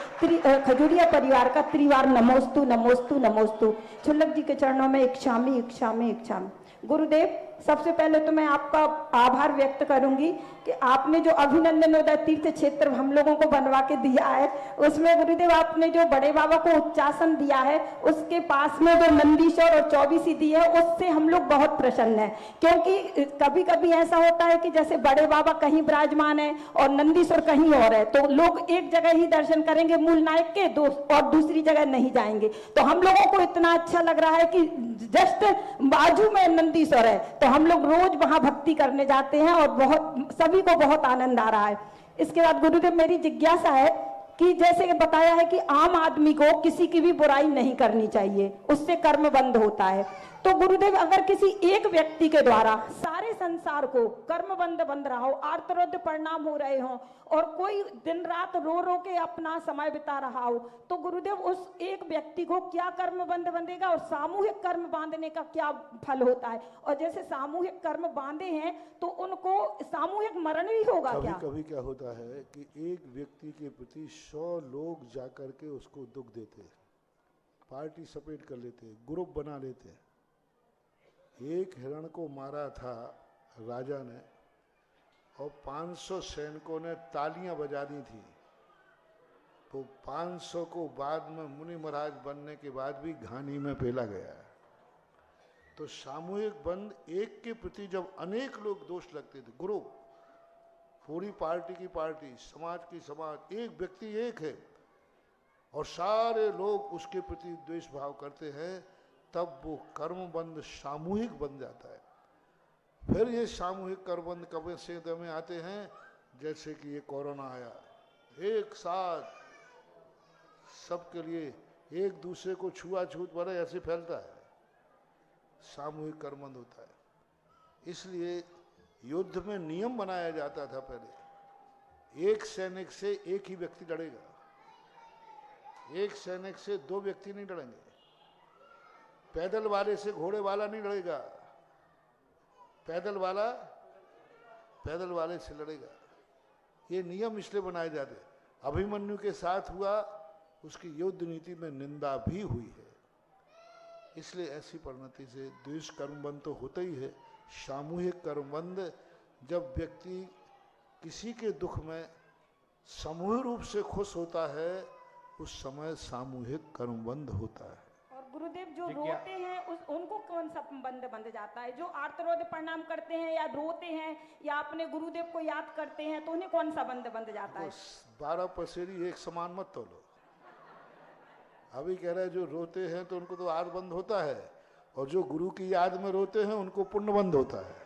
खजुरिया परिवार का त्रिवार नमोस्तु नमोस्तु नमोस्तु। छुल्लक जी के चरणों में इक्षामी इक्षामी इक्षामी। गुरुदेव, सबसे पहले तो मैं आपका आभार व्यक्त करूंगी कि आपने जो अभिनंदनोदय तीर्थ क्षेत्र हम लोगों को बनवा के दिया है, उसमें गुरुदेव आपने जो बड़े बाबा को उच्चासन दिया है, उसके पास में जो नंदीश्वर और 24 दी है, उससे हम लोग बहुत प्रसन्न हैं। क्योंकि कभी कभी ऐसा होता है कि जैसे बड़े बाबा कहीं विराजमान है और नंदीश्वर कहीं और है, तो लोग एक जगह ही दर्शन करेंगे मूल नायक के, और दूसरी जगह नहीं जाएंगे। तो हम लोगों को इतना अच्छा लग रहा है कि जस्ट बाजू में नंदीश्वर है, तो हम लोग रोज वहां भक्ति करने जाते हैं और बहुत सभी को बहुत आनंद आ रहा है। इसके बाद गुरुदेव, मेरी जिज्ञासा है कि जैसे कि बताया है कि आम आदमी को किसी की भी बुराई नहीं करनी चाहिए, उससे कर्म बंद होता है। तो गुरुदेव अगर किसी एक व्यक्ति के द्वारा सारे संसार को कर्म बंद रहा हो, आर्तरोध परिणाम हो रहे हो और कोई दिन रात रो रो के अपना समय बिता रहा हो, तो गुरुदेव उस एक व्यक्ति को क्या कर्म बंद बंधेगा और सामूहिक कर्म बांधने का क्या फल होता है? और जैसे सामूहिक कर्म बांधे हैं तो उनको सामूहिक मरण भी होगा क्या? कभी क्या होता है कि एक व्यक्ति के प्रति 100 लोग जाकर के उसको दुख देते, पार्टी सपेट कर लेते, ग्रुप बना लेते। एक हिरण को मारा था राजा ने और 500 सैनिकों ने तालियां बजा दी थी, तो 500 को बाद में मुनि महाराज बनने के बाद भी घानी में पेला गया। तो सामूहिक बंद, एक के प्रति जब अनेक लोग दोष लगते थे, ग्रुप, पूरी पार्टी की पार्टी, समाज की समाज, एक व्यक्ति एक है और सारे लोग उसके प्रति द्वेष भाव करते हैं, तब वो कर्मबंध सामूहिक बन जाता है। फिर ये सामूहिक कर्मबंध कब से में आते हैं? जैसे कि ये कोरोना आया, एक साथ सबके लिए एक दूसरे को छुआछूत भरे ऐसे फैलता है, सामूहिक कर्मबंध होता है। इसलिए युद्ध में नियम बनाया जाता था पहले, एक सैनिक से एक ही व्यक्ति लड़ेगा, एक सैनिक से 2 व्यक्ति नहीं लड़ेंगे, पैदल वाले से घोड़े वाला नहीं लड़ेगा, पैदल वाले से लड़ेगा। ये नियम इसलिए बनाए जाते। अभिमन्यु के साथ हुआ, उसकी युद्ध नीति में निंदा भी हुई है। इसलिए ऐसी परिणति से द्वेष कर्मबंध तो होता ही है। सामूहिक कर्मबंध, जब व्यक्ति किसी के दुख में समूह रूप से खुश होता है, उस समय सामूहिक कर्मबंध होता है। और गुरुदेव जो रोते हैं उनको कौन सा बंद बंध जाता है? जो आर्तरोध प्रणाम करते हैं या रोते हैं या अपने गुरुदेव को याद करते हैं, तो उन्हें कौन सा बंद जाता है? 12 पसेरी एक समान मत तोलो। अभी कह रहे हैं जो रोते हैं तो उनको तो आर बंद होता है, और जो गुरु की याद में रोते हैं उनको पुण्य बंद होता है।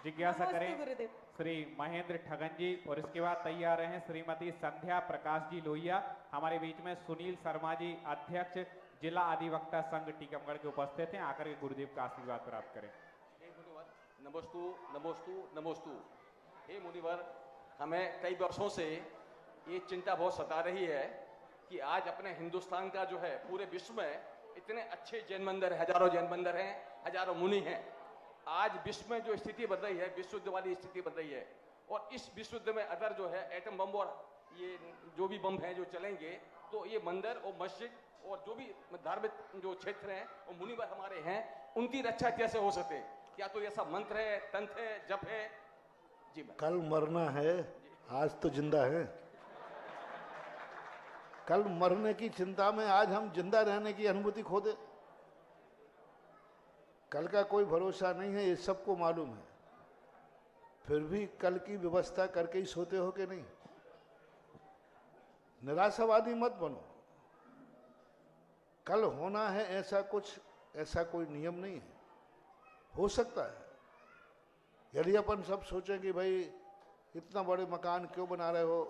जिज्ञासा करें श्री महेंद्र ठगन जी, और इसके बाद तैयार हैं श्रीमती संध्या प्रकाश जी लोहिया। हमारे बीच में सुनील शर्मा जी, अध्यक्ष जिला अधिवक्ता संघ टीकमगढ़ के उपस्थित हैं, आकर के गुरुदेव का आशीर्वाद प्राप्त करें। नमोस्तु नमोस्तु नमोस्तु। हे मुनिवर, हमें कई वर्षों से ये चिंता बहुत सता रही है कि आज अपने हिंदुस्तान का जो है, पूरे विश्व में इतने अच्छे जैन मंदिर, हजारों जैन मंदिर हैं, हजारों मुनि हैं। आज विश्व में जो स्थिति बन रही है, विश्व युद्ध वाली स्थिति बन रही है, और इस विश्व युद्ध में अगर जो है एटम बम और ये जो भी बम हैं जो चलेंगे, तो ये मंदिर और मस्जिद और जो भी धार्मिक जो क्षेत्र हैं और मुनिवर हमारे हैं, उनकी रक्षा कैसे हो सके? क्या तो ये सब मंत्र है, तंत्र है, जप है? जी कल मरना है, आज तो जिंदा है। कल मरने की चिंता में आज हम जिंदा रहने की अनुभूति खो दे। कल का कोई भरोसा नहीं है, ये सबको मालूम है। फिर भी कल की व्यवस्था करके ही सोते हो कि नहीं? निराशावादी मत बनो। कल होना है ऐसा कुछ, ऐसा कोई नियम नहीं है। हो सकता है यदि अपन सब सोचें कि भाई इतना बड़े मकान क्यों बना रहे हो,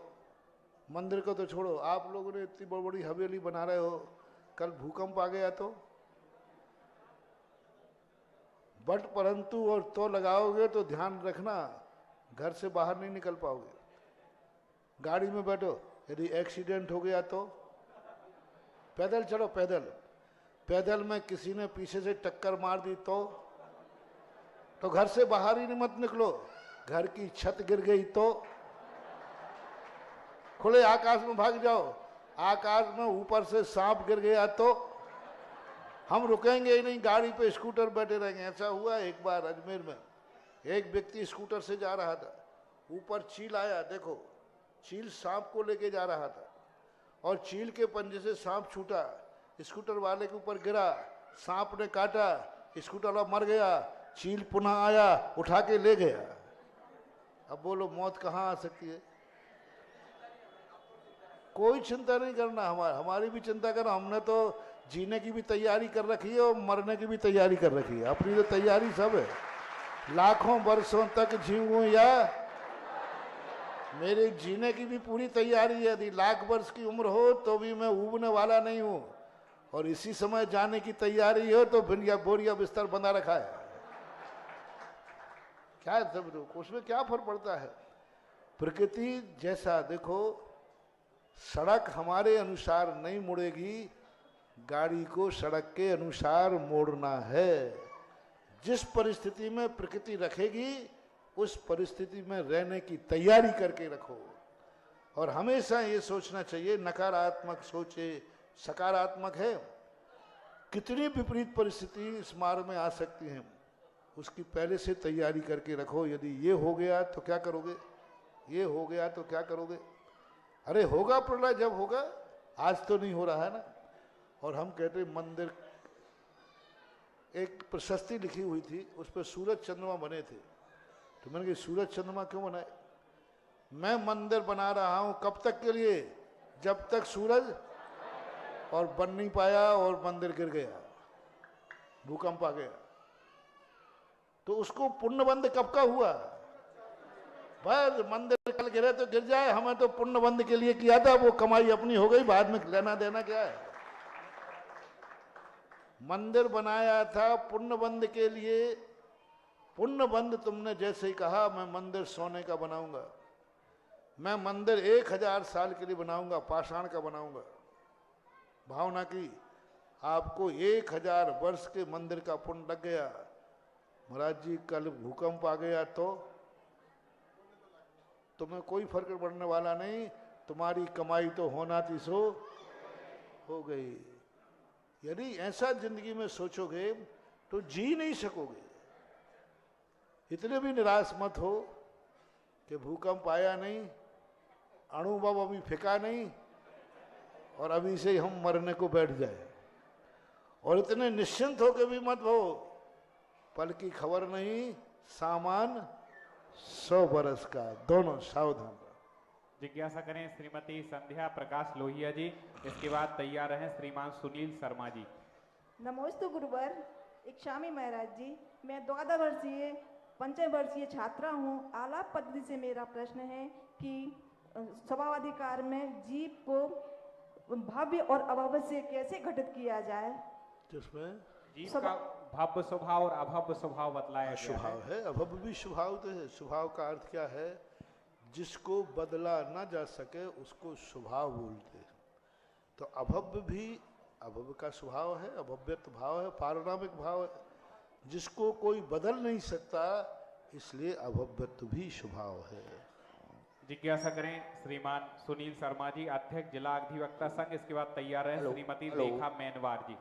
मंदिर को तो छोड़ो, आप लोगों ने इतनी बड़ी बड़ी हवेली बना रहे हो, कल भूकंप आ गया तो परंतु और तो लगाओगे तो ध्यान रखना, घर से बाहर नहीं निकल पाओगे। गाड़ी में बैठो, यदि एक्सीडेंट हो गया तो पैदल चलो, पैदल में किसी ने पीछे से टक्कर मार दी तो घर से बाहर ही मत निकलो। घर की छत गिर गई तो खुले आकाश में भाग जाओ। आकाश में ऊपर से सांप गिर गया तो हम रुकेंगे ही नहीं, गाड़ी पे स्कूटर बैठे रहेंगे। ऐसा हुआ एक बार अजमेर में, एक व्यक्ति स्कूटर से जा रहा था, ऊपर चील आया, देखो चील सांप को लेके जा रहा था और चील के पंजे से सांप छूटा, स्कूटर वाले के ऊपर गिरा, सांप ने काटा, स्कूटर वाला मर गया, चील पुनः आया, उठा के ले गया। अब बोलो मौत कहाँ आ सकती है? कोई चिंता नहीं करना, हमारी भी चिंता करो। हमने तो जीने की भी तैयारी कर रखी है और मरने की भी तैयारी कर रखी है। अपनी तो तैयारी सब है। लाखों वर्षों तक जीऊं या मेरे जीने की भी पूरी तैयारी है। यदि लाख वर्ष की उम्र हो तो भी मैं ऊबने वाला नहीं हूं, और इसी समय जाने की तैयारी हो तो भिंडिया बोरिया बिस्तर बंधा रखा है। क्या सब उसमें क्या फर्क पड़ता है? प्रकृति जैसा देखो, सड़क हमारे अनुसार नहीं मुड़ेगी, गाड़ी को सड़क के अनुसार मोड़ना है। जिस परिस्थिति में प्रकृति रखेगी उस परिस्थिति में रहने की तैयारी करके रखो। और हमेशा ये सोचना चाहिए, नकारात्मक सोचे सकारात्मक है। कितनी विपरीत परिस्थिति इस मार्ग में आ सकती हैं, उसकी पहले से तैयारी करके रखो। यदि ये हो गया तो क्या करोगे, ये हो गया तो क्या करोगे? अरे होगा प्रलय जब होगा, आज तो नहीं हो रहा है ना। और हम कहते मंदिर, एक प्रशस्ति लिखी हुई थी, उस पर सूरज चंद्रमा बने थे। तो मैंने कहा सूरज चंद्रमा क्यों बनाए? मैं मंदिर बना रहा हूं कब तक के लिए? जब तक सूरज, और बन नहीं पाया और मंदिर गिर गया, भूकंप आ गया। तो उसको पुण्यबंध कब का हुआ? बस मंदिर कल गिरे तो गिर जाए, हमें तो पुण्यबंध के लिए किया था, वो कमाई अपनी हो गई, बाद में लेना देना क्या है? मंदिर बनाया था पुण्यबंध के लिए। पुण्यबंध तुमने जैसे ही कहा, मैं मंदिर सोने का बनाऊंगा, मैं मंदिर 1000 साल के लिए बनाऊंगा, पाषाण का बनाऊंगा। भावना की आपको 1000 वर्ष के मंदिर का पुण्य लग गया। महाराज जी कल भूकंप आ गया तो तुम्हें कोई फर्क पड़ने वाला नहीं, तुम्हारी कमाई तो होना थी सो हो गई। यदि ऐसा जिंदगी में सोचोगे तो जी नहीं सकोगे। इतने भी निराश मत हो कि भूकंप आया नहीं, अणु बम अभी फेंका नहीं और अभी से ही हम मरने को बैठ जाए। और इतने निश्चिंत होकर भी मत हो, पल की खबर नहीं, सामान 100 बरस का, दोनों सावधान। जिज्ञासा करें श्रीमती संध्या प्रकाश लोहिया जी। इसके बाद तैयार हैं श्रीमान सुनील शर्मा जी। नमोस्तु गुरुवर, इक्षामी महाराज जी। मैं 12 वर्षीय पंचवर्षीय छात्रा हूँ। आलाप पद्धति से मेरा प्रश्न है कि स्वभावाधिकार में जीव को भव्य और अभव्य से कैसे घटित किया जाए? जिसमें जीव का भव्य स्वभाव और अभव्य स्वभाव बतलाया गया स्वभाव है, अभव्य भी स्वभाव तो है। स्वभाव का अर्थ क्या है? जिसको बदला ना जा सके उसको स्वभाव बोलते हैं। तो अभव्य भी अभव्य का स्वभाव है, अभव्यत भाव है, पारिणामिक भाव है, जिसको कोई बदल नहीं सकता, इसलिए अभव्यत्व भी स्वभाव है। जिज्ञासा करें श्रीमान सुनील शर्मा जी, अध्यक्ष जिला अधिवक्ता संघ। इसके बाद तैयार है श्रीमती रेखा मैनवार जी।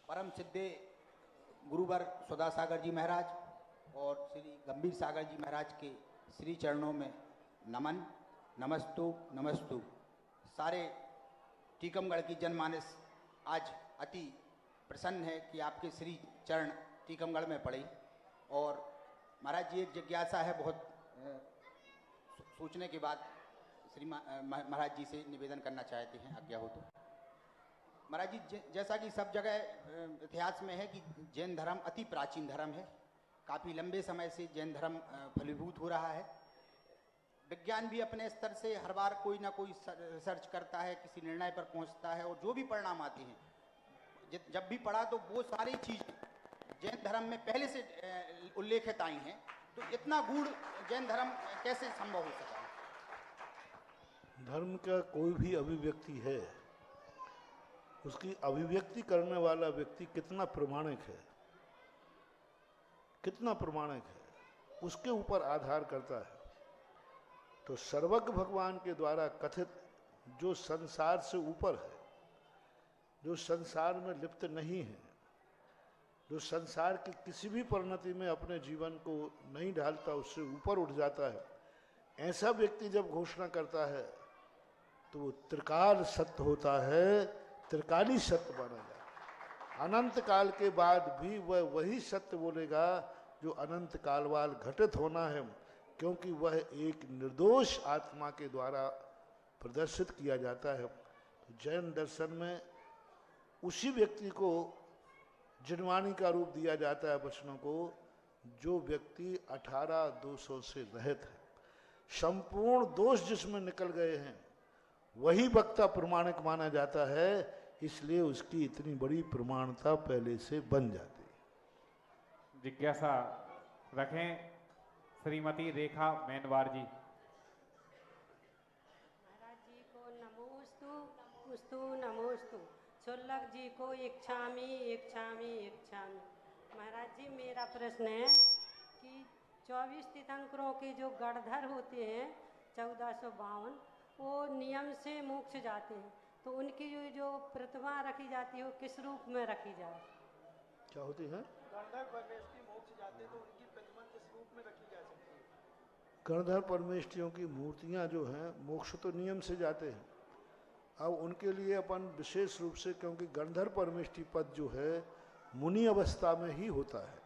परम सिद्धे गुरुवर सुधा सागर जी महाराज और श्री गंभीर सागर जी महाराज के श्री चरणों में नमन, नमस्तु नमस्तु। सारे टीकमगढ़ की जनमानस आज अति प्रसन्न है कि आपके श्री चरण टीकमगढ़ में पड़े। और महाराज जी एक जिज्ञासा है, बहुत सोचने के बाद श्री महाराज जी से निवेदन करना चाहते हैं, आज्ञा हो तो। महाराज जी जैसा कि सब जगह इतिहास में है कि जैन धर्म अति प्राचीन धर्म है, काफ़ी लंबे समय से जैन धर्म फलीभूत हो रहा है। विज्ञान भी अपने स्तर से हर बार कोई ना कोई रिसर्च करता है, किसी निर्णय पर पहुंचता है, और जो भी परिणाम आते हैं, जब भी पढ़ा तो वो सारी चीज़ें जैन धर्म में पहले से उल्लेखित आई हैं। तो इतना गूढ़ जैन धर्म कैसे संभव हो सका? धर्म का कोई भी अभिव्यक्ति है, उसकी अभिव्यक्ति करने वाला व्यक्ति कितना प्रमाणिक है, कितना प्रमाणिक है, उसके ऊपर आधार करता है। तो सर्वज्ञ भगवान के द्वारा कथित जो संसार से ऊपर है, जो संसार में लिप्त नहीं है, जो संसार की किसी भी परिणति में अपने जीवन को नहीं ढालता, उससे ऊपर उठ जाता है, ऐसा व्यक्ति जब घोषणा करता है तो वो त्रिकाल सत्य होता है, त्रिकाली सत्य माना जाए। अनंत काल के बाद भी वह वही सत्य बोलेगा जो अनंत काल वाल घटित होना है, क्योंकि वह एक निर्दोष आत्मा के द्वारा प्रदर्शित किया जाता है। तो जैन दर्शन में उसी व्यक्ति को जिनवाणी का रूप दिया जाता है वचनों को, जो व्यक्ति 18 दोषों से रहित है। संपूर्ण दोष जिसमें निकल गए हैं वही वक्ता प्रमाणिक माना जाता है, इसलिए उसकी इतनी बड़ी प्रमाणता पहले से बन जाती है। जिज्ञासा रखें श्रीमती रेखा मेनवार जी। महाराज जी को नमोस्तु नमोस्तु नमोस्तु। छुल्लक जी को इच्छामि इच्छामि इच्छामि। महाराज जी मेरा प्रश्न है कि 24 तीर्थंकरों के जो गणधर होते हैं 1452, वो नियम से मोक्ष जाते हैं, तो उनकी जो प्रतिमा रखी जाती है वो किस रूप में रखी जाए? क्या होती है? गणधर परमेष्ठी मोक्ष जाते तो उनकी प्रतिमा किस रूप में रखी जा सकती है? गणधर परमेष्ठियों की मूर्तियां जो हैं मोक्ष तो नियम से जाते हैं। अब उनके लिए अपन विशेष रूप से, क्योंकि गणधर परमेष्ठी पद जो है मुनि अवस्था में ही होता है,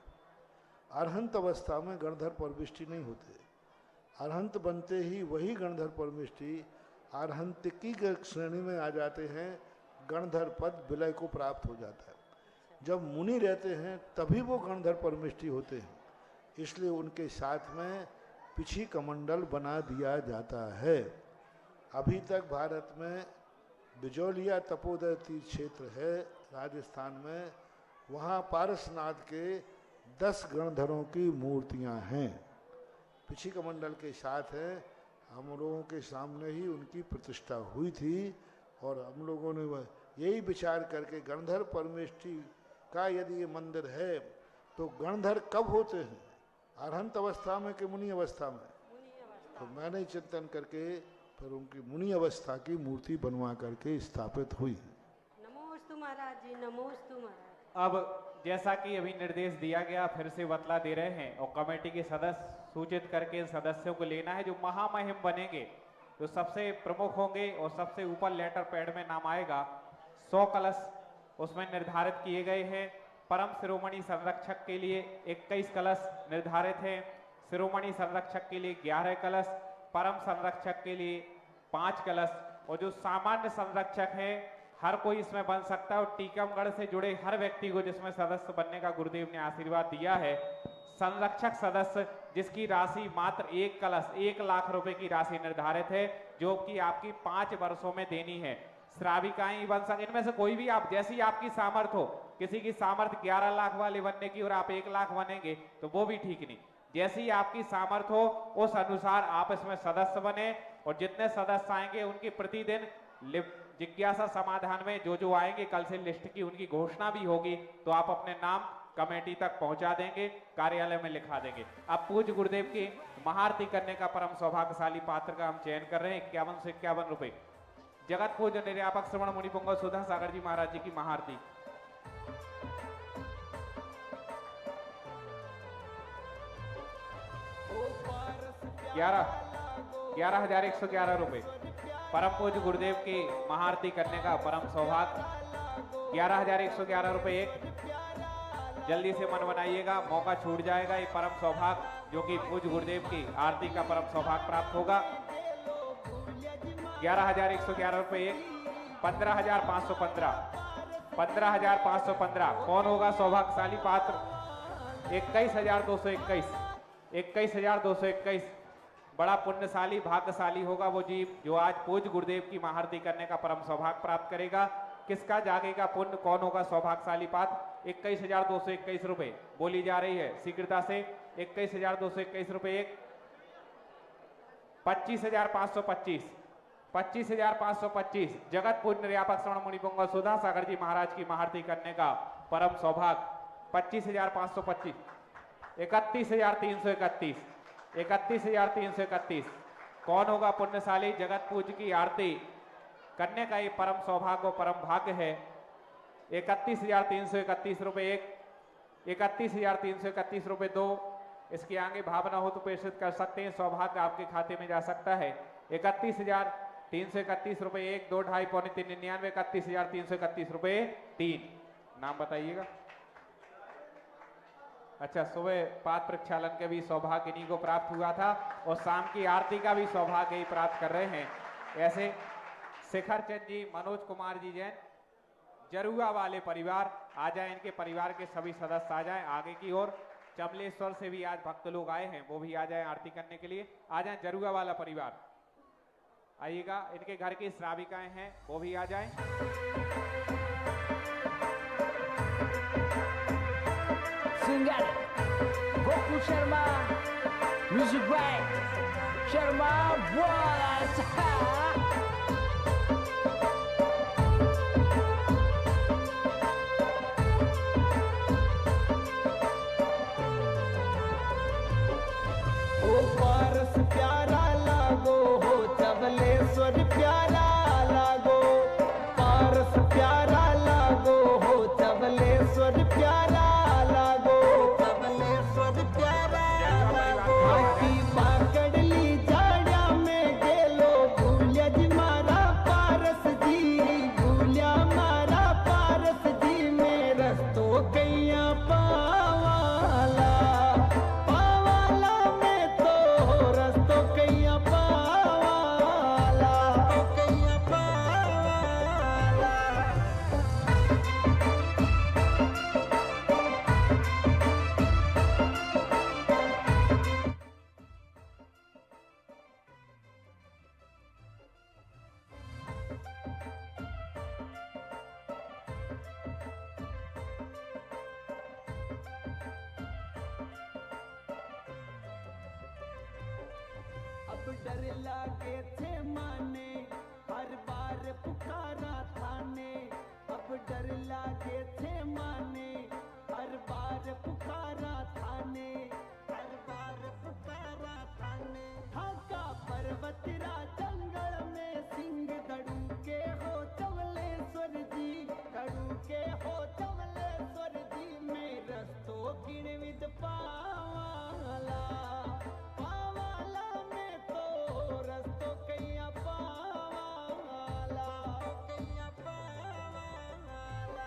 अरहंत अवस्था में गणधर परमेष्ठी नहीं होते। अरहंत बनते ही वही गणधर परमेष्ठी अरहंतिकी की श्रेणी में आ जाते हैं, गणधर पद विलय को प्राप्त हो जाता है। जब मुनि रहते हैं तभी वो गणधर परमेष्ठी होते हैं, इसलिए उनके साथ में पिछी कमंडल बना दिया जाता है। अभी तक भारत में बिजौलिया तपोदय तीर्थ क्षेत्र है राजस्थान में, वहाँ पारसनाथ के 10 गणधरों की मूर्तियाँ हैं, पिछी कमंडल के साथ है। हम लोगों के सामने ही उनकी प्रतिष्ठा हुई थी और हम लोगों ने यही विचार करके गणधर परमेष्ठी का यदि ये मंदिर है तो गणधर कब होते हैं, अरहंत अवस्था में कि मुनि अवस्था में? तो मैंने चिंतन करके फिर उनकी मुनि अवस्था की मूर्ति बनवा करके स्थापित हुई। नमोस्तु महाराज जी, नमोस्तु महाराज। अब जैसा कि अभी निर्देश दिया गया, फिर से बतला दे रहे हैं और कमेटी के सदस्य सूचित करके इन सदस्यों को लेना है। जो महामहिम बनेंगे, जो सबसे प्रमुख होंगे और सबसे ऊपर लेटर पैड में नाम आएगा, 100 कलश उसमें निर्धारित किए गए हैं। परम शिरोमणि संरक्षक के लिए 21 कलश निर्धारित हैं, शिरोमणि संरक्षक के लिए 11 कलश, परम संरक्षक के लिए 5 कलश, और जो सामान्य संरक्षक है हर कोई इसमें बन सकता है। और टीकमगढ़ से जुड़े हर व्यक्ति को जिसमें सदस्य बनने का गुरुदेव ने आशीर्वाद दिया है। संरक्षक सदस्य जिसकी राशि मात्र 1 कलश 1 लाख रुपए की राशि निर्धारित है, जो कि आपकी 5 वर्षों में देनी है। श्राविकाएं बन सके, इनमें से कोई भी आप, जैसी आपकी सामर्थ्य हो। किसी की सामर्थ्य 11 लाख वाले बनने की और आप 1 लाख बनेंगे तो वो भी ठीक नहीं। जैसी आपकी सामर्थ्य हो उस अनुसार आप इसमें सदस्य बने, और जितने सदस्य आएंगे उनकी प्रतिदिन जिज्ञासा समाधान में जो आएंगे कल से लिस्ट की उनकी घोषणा भी होगी, तो आप अपने नाम कमेटी तक पहुंचा देंगे, कार्यालय में लिखा देंगे। अब पूज्य गुरुदेव की महाआरती करने का परम सौभाग्यशाली पात्र का हम चयन कर रहे हैं। 51 से 51 रुपए जगत पूज्य निर्यापक श्रवण मुनि पुंगव सुधा सागर जी महाराज जी की महाआरती। ग्यारह 11,111 रुपए परम पूज्य गुरुदेव की महाआरती करने का परम सौभाग्य। 11,111 रुपए एक। जल्दी से मन बनाइएगा, मौका छूट जाएगा। ये परम सौभाग्य जो कि पूज्य गुरुदेव की आरती का परम सौभाग्य प्राप्त होगा। 11,111 रुपए एक। 15,515 15,515। कौन होगा सौभाग्यशाली पात्र? 21,221 21,221। बड़ा पुण्यशाली भाग्यशाली होगा वो जीव जो आज पूज्य गुरुदेव की महाआरती करने का परम सौभाग्य प्राप्त करेगा। किसका जागेगा पुण्य? कौन होगा सौभाग्यशाली पात्र? 21,221 रुपए बोली जा रही है शीघ्रता से। 21,221 रुपए एक। 25,525 25,525 जगत पूज्य निर्यापक श्रवण मुनि पुंगव सुधा सागर जी महाराज की महाआरती करने का परम सौभाग्य। 25,525। 31,331 31,331। कौन होगा पुण्यशाली? जगत पूज्य की आरती करने का ये परम सौभाग्य और परम भाग्य है। 31,331 रुपए एक। 31,331 रुपए दो। इसके आगे भावना हो तो प्रेषित कर सकते हैं, सौभाग्य आपके खाते में जा सकता है। 31,331 रुपए एक, 2, 2.5, पौने 3, 99। 31,331 रुपए 3। नाम बताइएगा। अच्छा, सुबह पाद प्रक्षालन के भी सौभाग्य इन्हीं को प्राप्त हुआ था और शाम की आरती का भी सौभाग्य ही प्राप्त कर रहे हैं। ऐसे शिखर चंद जी, मनोज कुमार जी जैन, जरुआ वाले परिवार आ जाए, इनके परिवार के सभी सदस्य आ जाएं आगे की ओर। चमलेश्वर से भी आज भक्त लोग आए हैं, वो भी आ जाए आरती करने के लिए। आ जाए जरुआ वाला परिवार, आइएगा। इनके घर की श्राविकाएं हैं, वो भी आ जाएं। Singer Gokul Sharma, music by Sharma boss. पारस प्यारा लागो हो चबलेश्वर प्यारा लागो, पारस प्यारा लागो हो चबलेश्वर प्यारा लागो, चबलेश्वर प्यारा लागो। हाथी पाकड़ ली जाड़ा में गेलो भूलिया जी मारा पारस जी, भूलिया मारा पारस जी में रस्तो कैया पावाला, पावाला में तो रस्तो कैया पावाला, कैया पावाला। अब डर लागे थे माने, हर बार पुकारा थाने, अब डर लागे थे माने, हर बार पुकारा थाने, हर बार पुकारा थाने। ढाका पर्वतरा जंगल में सिंह दड़ू के हो चमलेश्वर जी, दड़ू के हो चमलेश्वर जी में रस्तो किण विद पावाला, पावाला में तो रस्तो कैया पावाला, कैया पावाला।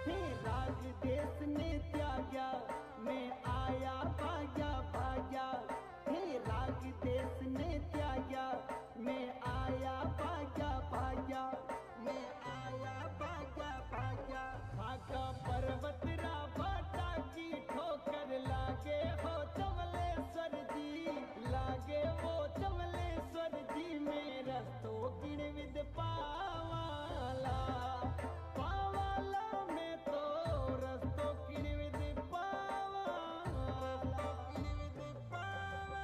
हे राग देश ने त्यागा, मैं आया भाग्या भाग्या, हे राग देश ने त्यागा, मैं आया भाग्या भाग्या, मैं आया भाग्या भाग्या। भागा पर्वत रा बाटा की ठोकर लागे हो चमलेश्वर जी, लागे वो चमलेश्वर जी में रस्तो किण विद पावाला, पावाला में तो रस्तो किण विद पावाला, किण विद पावाला।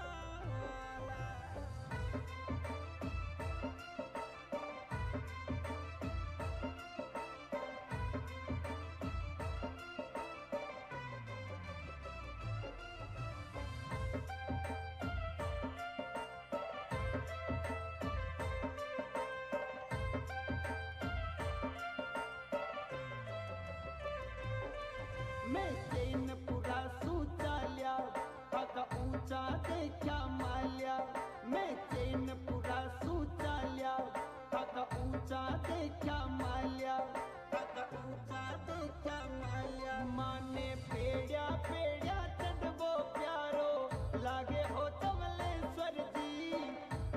मैं चैनपुरा सूचाल्या, आका ऊंचा देखा माल्या, मैं चैनपुरा सूचाल्या, आका ऊंचा देखा माल्या, आका ऊंचा देखा माल्या। माने पेड़या पेड़या चढ़बो प्यारो, लागे हो चमलेश्वर जी,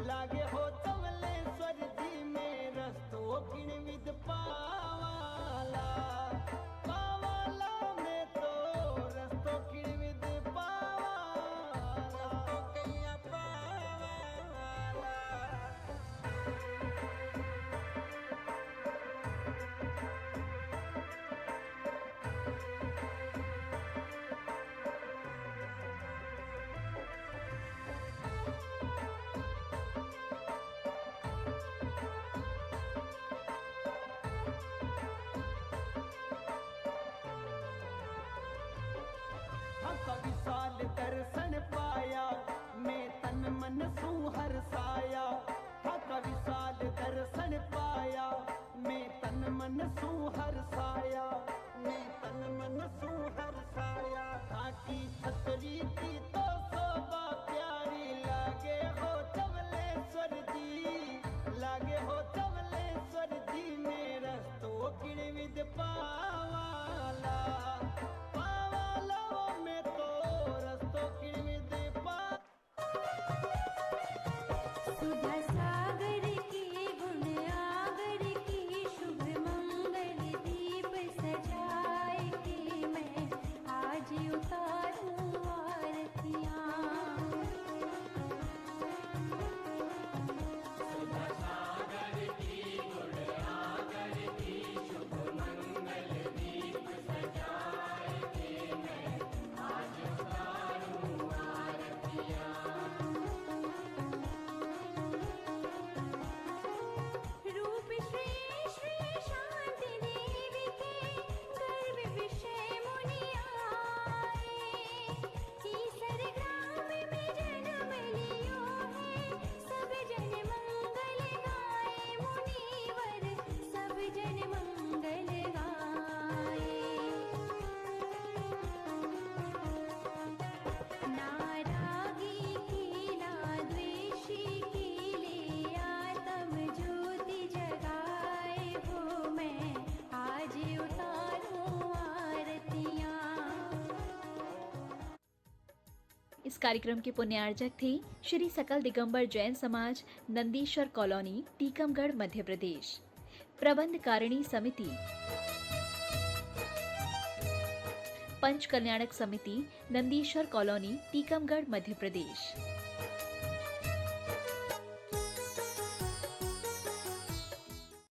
लागे हो चमलेश्वर जी में रस्तो किण विद पावाला, पावाला में तो रस्तो किण विद पावाला, कैया पावाला। का विशाल दर्शन पाया, मैं तन मन सुहर साया, का विशाल दर्शन पाया, मैं तन मन सुहर साया, मैं तन मन सुहर साया। ताकि छतरी की तो शोभा प्यारी लागे हो चमलेश्वर जी, किरमिद पावाला पावाला में तो रस्तो किरमिद पा सुधा सागर की गुण आगर की शुभ मंगल दीप सजाए के मैं आज उतारूं आरतियां। सुधा सागर की गुण आगर की शुभ मंगल दीप सजाए के मैं आज उतारूं आरतियां। रूप श्री श्री शांति देवी के गर्भ विषय मुनि आए। ईसर ग्राम में जन्म लियो है सब जन मंगल गाए। मुनिवर सब जन मंगल गाए। ना रागी की ना द्वेषी की ले आत्म ज्योति जगाए हो मैं आज उतारूं आरतियां। इस कार्यक्रम के पुण्यार्जक थे श्री सकल दिगंबर जैन समाज, नंदीश्वर कॉलोनी, टीकमगढ़, मध्य प्रदेश। प्रबंध कारिणी समिति, पंच कल्याणक समिति, नंदीश्वर कॉलोनी, टीकमगढ़, मध्य प्रदेश।